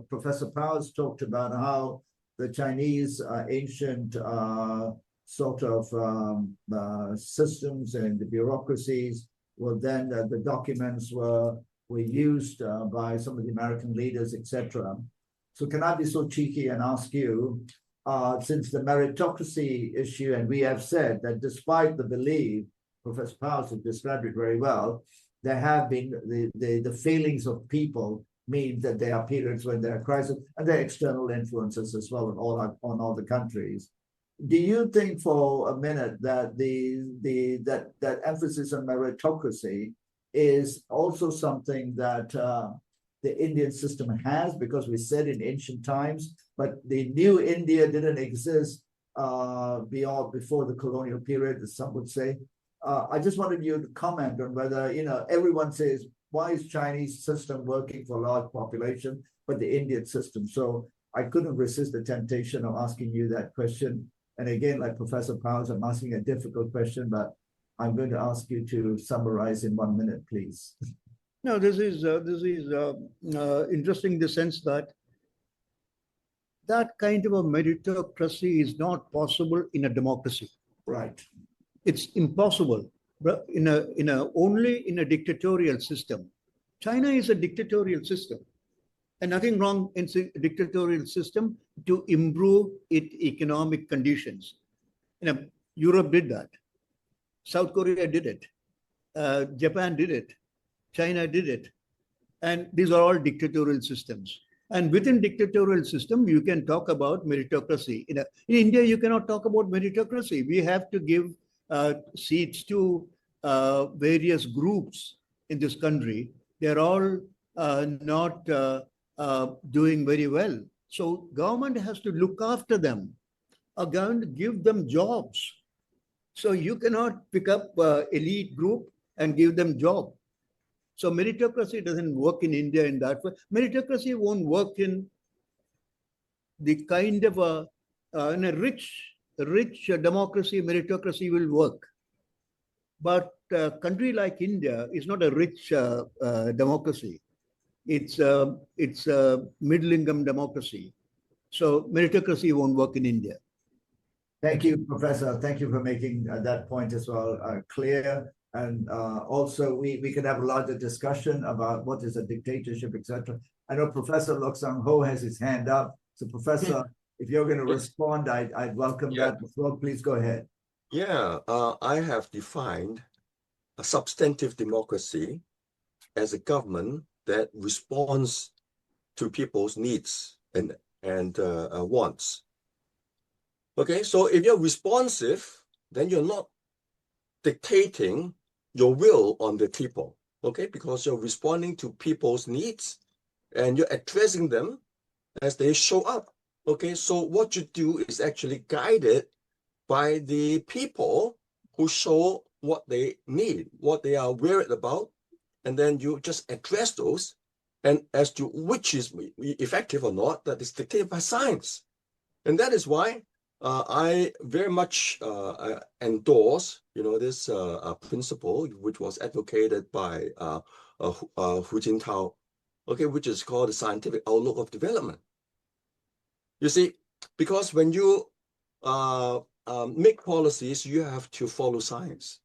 Professor Powers talked about how the Chinese ancient sort of systems and the bureaucracies were then, the documents were used by some of the American leaders, etc. So can I be so cheeky and ask you, since the meritocracy issue, and we have said that despite the belief, Professor Powers has described it very well, there have been the feelings of people mean that there are periods when there are crises, and there are external influences as well on all the countries. Do you think for a minute that that emphasis on meritocracy is also something that the Indian system has, because we said in ancient times, but the new India didn't exist before the colonial period, as some would say? I just wanted you to comment on whether, everyone says, why is Chinese system working for a large population, but the Indian system? So I couldn't resist the temptation of asking you that question. And again, like Professor Powers, I'm asking a difficult question, but I'm going to ask you to summarize in 1 minute, please. No, this is interesting in the sense that that kind of a meritocracy is not possible in a democracy. Right. It's impossible. But only in a dictatorial system. China is a dictatorial system, and nothing wrong in a dictatorial system to improve its economic conditions. Europe did that. South Korea did it. Japan did it. China did it. And these are all dictatorial systems. And within dictatorial system, you can talk about meritocracy. In India, you cannot talk about meritocracy. We have to give seats to various groups in this country. They're all not doing very well. So government has to look after them. Government to give them jobs. So you cannot pick up elite group and give them job. So meritocracy doesn't work in India in that way. Meritocracy won't work in the kind of in a rich democracy. Meritocracy will work, but a country like India is not a rich democracy. It's a middle-income democracy. So meritocracy won't work in India. Thank you, Professor. Thank you for making that point as well clear. And also, we can have a larger discussion about what is a dictatorship, etc. I know Professor Lok Sang Ho has his hand up. So, Professor, if you're going to respond, I'd welcome that. Before, please go ahead. Yeah, I have defined a substantive democracy as a government that responds to people's needs and wants. Okay, so if you're responsive, then you're not dictating your will on the people, okay? Because you're responding to people's needs and you're addressing them as they show up, okay? So what you do is actually guided by the people who show what they need, what they are worried about, and then you just address those. And as to which is effective or not, that is dictated by science. And that is why I very much endorse, this principle which was advocated by Hu Jintao, okay, which is called the scientific outlook of development. You see, because when you make policies, you have to follow science,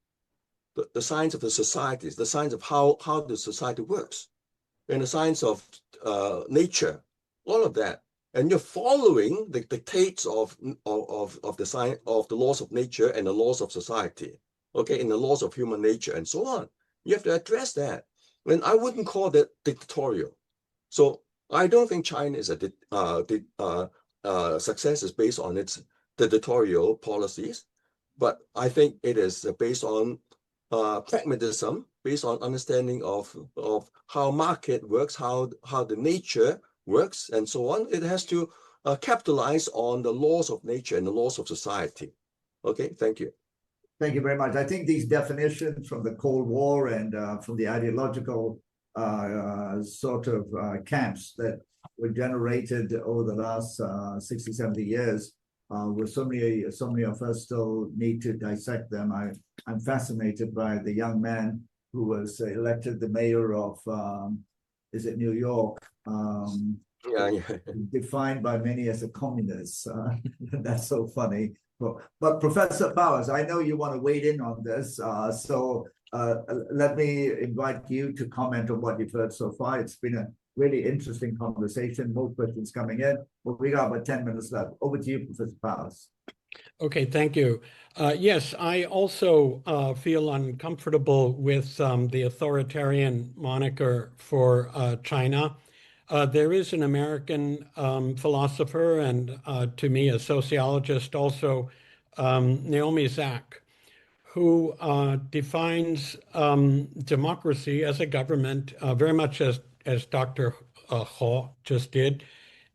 the science of the societies, the science of how the society works, and the science of nature, all of that. And you're following the dictates of the science, of the laws of nature and the laws of society, okay, and the laws of human nature and so on. You have to address that. And I wouldn't call that dictatorial. So I don't think China is success is based on its dictatorial policies, but I think it is based on pragmatism, based on understanding of how market works, how the nature works, and so on. It has to capitalize on the laws of nature and the laws of society. Okay, thank you. Thank you very much. I think these definitions from the Cold War and from the ideological sort of camps that were generated over the last 60, 70 years, where so many of us still need to dissect them. I'm fascinated by the young man who was elected the mayor of, is it New York? Yeah. Defined by many as a communist. That's so funny. But Professor Powers, I know you want to wade in on this. So let me invite you to comment on what you've heard so far. It's been a really interesting conversation. More questions coming in. But we got about 10 minutes left. Over to you, Professor Powers. Okay, thank you. Yes, I also feel uncomfortable with the authoritarian moniker for China. There is an American philosopher and to me a sociologist also, Naomi Zak, who defines democracy as a government, very much as Dr. Ho just did,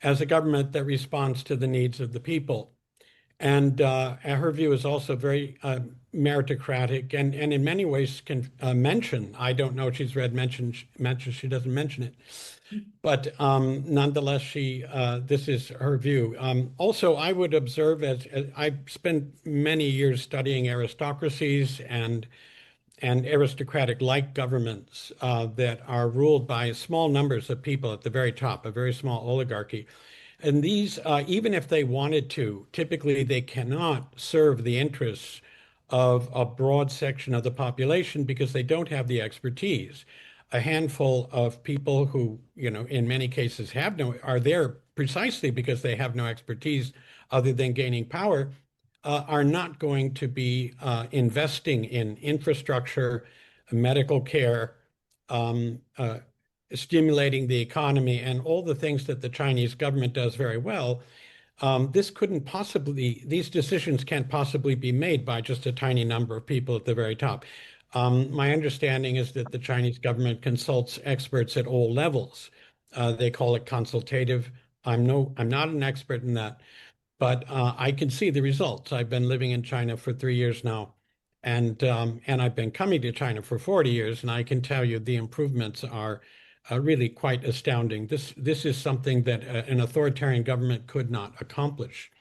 as a government that responds to the needs of the people. And her view is also very meritocratic and in many ways can mention, I don't know if she's read mention, she doesn't mention it, but nonetheless, this is her view. Also, I would observe, as I've spent many years studying aristocracies and and aristocratic-like governments that are ruled by small numbers of people at the very top, a very small oligarchy. And these, even if they wanted to, typically they cannot serve the interests of a broad section of the population because they don't have the expertise. A handful of people who, in many cases are there precisely because they have no expertise other than gaining power, are not going to be investing in infrastructure, medical care, stimulating the economy, and all the things that the Chinese government does very well. These decisions can't possibly be made by just a tiny number of people at the very top. My understanding is that the Chinese government consults experts at all levels. They call it consultative. I'm not an expert in that, but I can see the results. I've been living in China for 3 years now, and I've been coming to China for 40 years, and I can tell you the improvements are really quite astounding. This is something that an authoritarian government could not accomplish.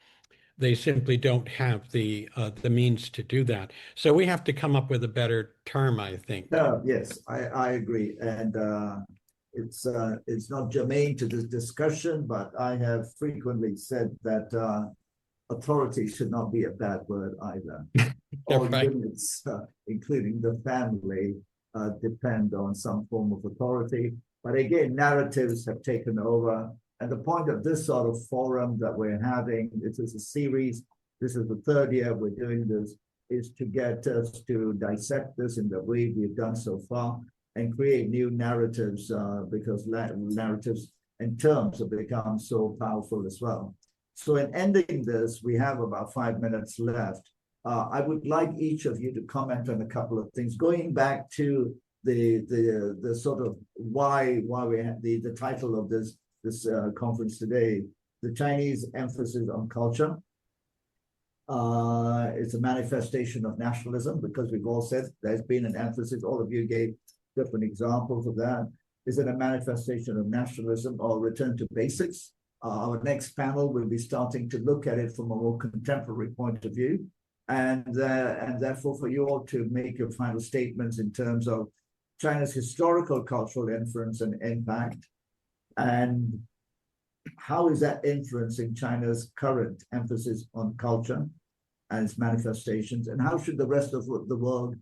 They simply don't have the means to do that. So we have to come up with a better term, I think. Yes, I agree, and it's not germane to this discussion, but I have frequently said that authority should not be a bad word either. All Right. units, including the family, depend on some form of authority. But again, narratives have taken over. And the point of this sort of forum that we're having, this is a series, this is the 3rd year we're doing this, is to get us to dissect this in the way we've done so far and create new narratives, because narratives and terms have become so powerful as well. So in ending this, we have about 5 minutes left. I would like each of you to comment on a couple of things, going back to the sort of why we have the title of this conference today, the Chinese emphasis on culture. It's a manifestation of nationalism, because we've all said there's been an emphasis. All of you gave different examples of that. Is it a manifestation of nationalism or return to basics? Our next panel will be starting to look at it from a more contemporary point of view. And therefore, for you all to make your final statements in terms of China's historical cultural influence and impact, and how is that influencing China's current emphasis on culture and its manifestations, and how should the rest of the world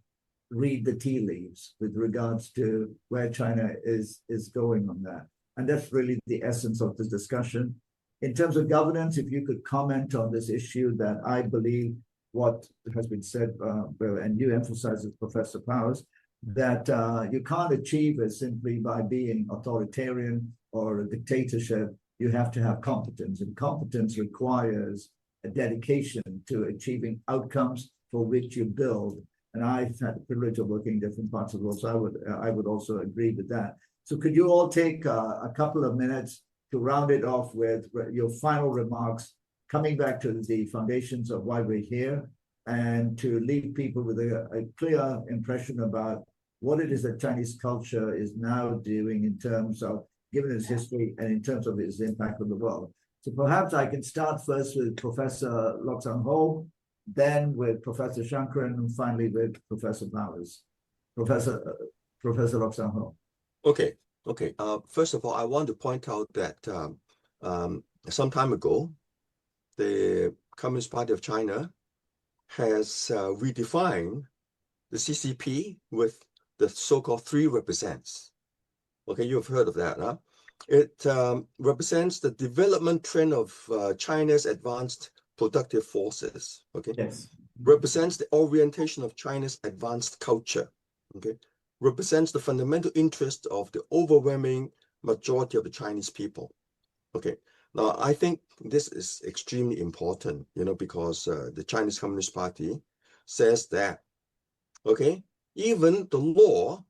read the tea leaves with regards to where China is going on that? And that's really the essence of this discussion. In terms of governance, if you could comment on this issue, that I believe what has been said, and you emphasize it, Professor Powers, that you can't achieve it simply by being authoritarian or a dictatorship. You have to have competence, and competence requires a dedication to achieving outcomes for which you build. And I've had the privilege of working in different parts of the world, so I would also agree with that. So could you all take a couple of minutes to round it off with your final remarks, coming back to the foundations of why we're here, and to leave people with a clear impression about what it is that Chinese culture is now doing in terms of, given its history and in terms of its impact on the world. So perhaps I can start first with Professor Lok Sang-ho, then with Professor Shankaran, and finally with Professor Powers. Professor Lok Sang-ho. Okay. First of all, I want to point out that some time ago, the Communist Party of China has redefined the CCP with the so-called 3 represents. Okay, you've heard of that, huh? It represents the development trend of China's advanced productive forces. Okay. Yes. Represents the orientation of China's advanced culture. Okay. Represents the fundamental interest of the overwhelming majority of the Chinese people. Okay. Now, I think this is extremely important, because the Chinese Communist Party says that, okay, even the law,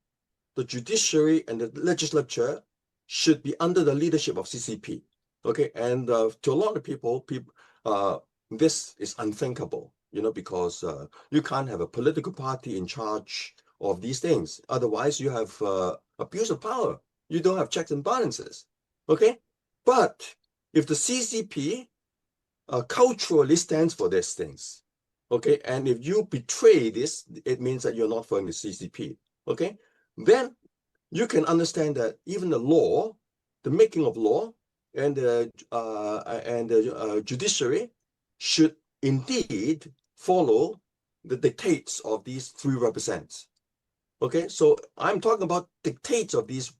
the judiciary, and the legislature should be under the leadership of CCP. Okay, and to a lot of people, this is unthinkable, because you can't have a political party in charge of these things. Otherwise, you have abuse of power. You don't have checks and balances. Okay, but if the CCP culturally stands for these things, Okay, and if you betray this, it means that you're not following the CCP. Okay, then you can understand that even the law, the making of law, and the judiciary should indeed follow the dictates of these three represents. Okay, so I'm talking about dictates of these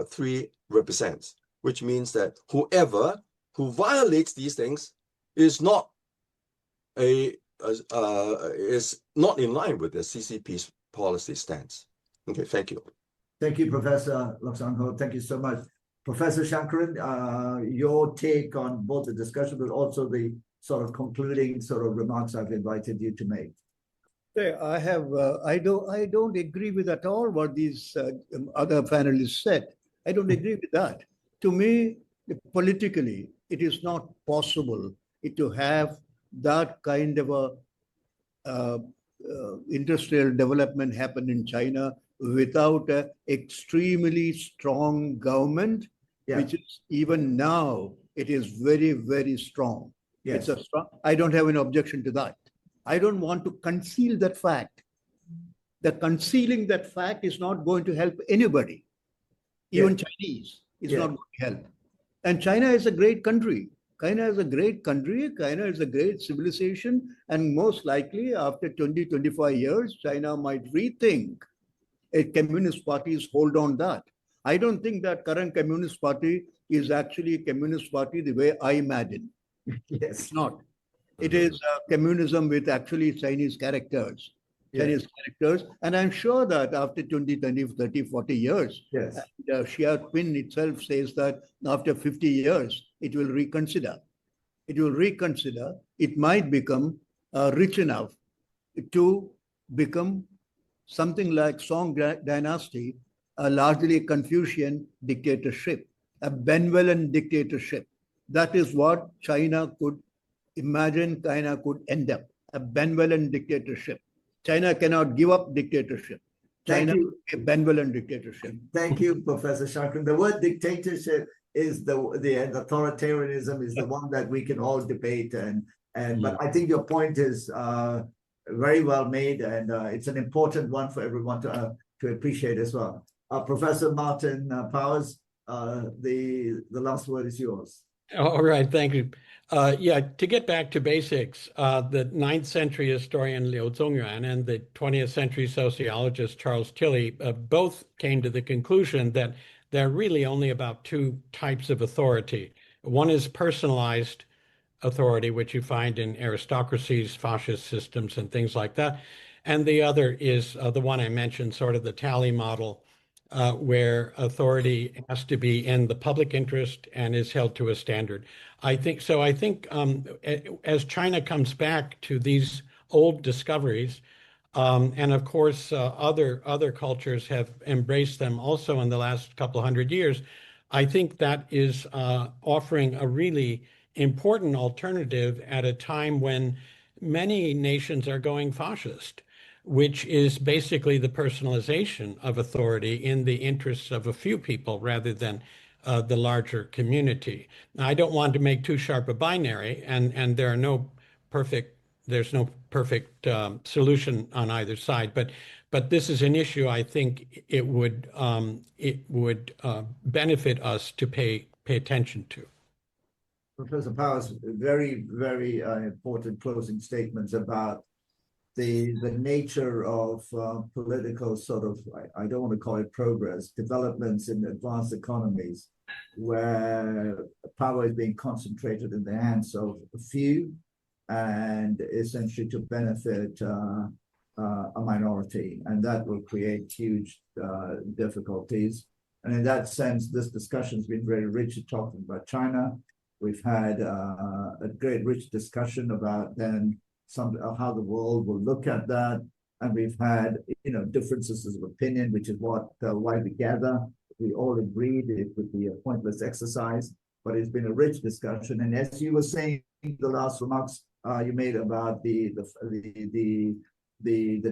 three represents, which means that whoever who violates these things is not is not in line with the CCP's policy stance. Okay, thank you. Thank you, Professor Laksangho. Thank you so much. Professor Shankaran, your take on both the discussion, but also the sort of concluding sort of remarks I've invited you to make. I have. I don't agree with at all what these other panelists said. I don't agree with that. To me, politically, it is not possible to have that kind of a industrial development happen in China without an extremely strong government, which is even now, it is very, very strong. Yes. It's a strong. I don't have an objection to that. I don't want to conceal that fact. The concealing that fact is not going to help anybody, even Chinese. It's not going to help. And China is a great country. China is a great country. China is a great civilization. And most likely, after 20, 25 years, China might rethink a communist party's hold on that. I don't think that current communist party is actually a communist party the way I imagine. Yes. It's not. It is communism with actually Chinese characters. Chinese characters. And I'm sure that after 20, 30, 40 years, Xi Jinping itself says that after 50 years, it will reconsider. It will reconsider. It might become rich enough to become something like Song Dynasty, a largely Confucian dictatorship, a benevolent dictatorship. That is what China could imagine. China could end up, a benevolent dictatorship. China cannot give up dictatorship. China is a benevolent dictatorship. Thank you, Professor Shankaran. The word dictatorship is the authoritarianism is the one that we can all debate, but I think your point is very well made, and it's an important one for everyone to appreciate as well. Professor Martin Powers, the last word is yours. All right, thank you. To get back to basics, the 9th century historian Liu Zongyuan and the 20th century sociologist Charles Tilly both came to the conclusion that there are really only about two types of authority. One is personalized authority, which you find in aristocracies, fascist systems, and things like that. And the other is the one I mentioned, sort of the tally model, where authority has to be in the public interest and is held to a standard. I think as China comes back to these old discoveries, and of course other cultures have embraced them also in the last couple of hundred years, I think that is offering a really important alternative at a time when many nations are going fascist, which is basically the personalization of authority in the interests of a few people rather than the larger community. Now, I don't want to make too sharp a binary, and there's no perfect solution on either side. But this is an issue I think it would benefit us to pay attention to. Professor Powers, very, very important closing statements about the nature of political sort of, I don't want to call it progress, developments in advanced economies where power is being concentrated in the hands of a few and essentially to benefit a minority. And that will create huge difficulties. And in that sense, this discussion has been very rich talking about China. We've had a great rich discussion about then how the world will look at that, and we've had differences of opinion, which is why we gather. We all agreed it would be a pointless exercise, but it's been a rich discussion. And as you were saying, the last remarks you made about the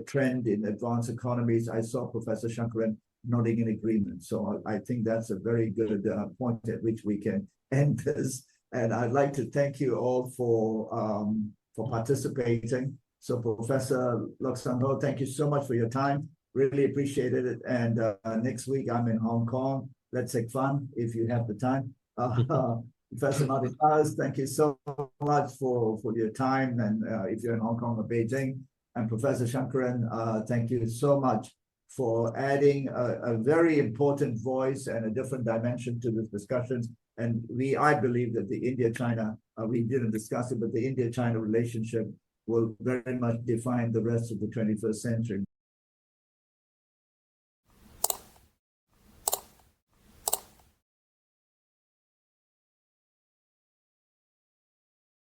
trend in advanced economies, I saw Professor Shankaran nodding in agreement. So I think that's a very good point at which we can end this. And I'd like to thank you all for participating. So Professor Lok-Sang Ho, thank you so much for your time. Really appreciated it. And next week I'm in Hong Kong. Let's take fun if you have the time. Professor Martin Paz, thank you so much for your time. And if you're in Hong Kong or Beijing, and Professor Shankaran, thank you so much for adding a very important voice and a different dimension to this discussions. And I believe that the India-China, we didn't discuss it, but the India-China relationship will very much define the rest of the 21st century.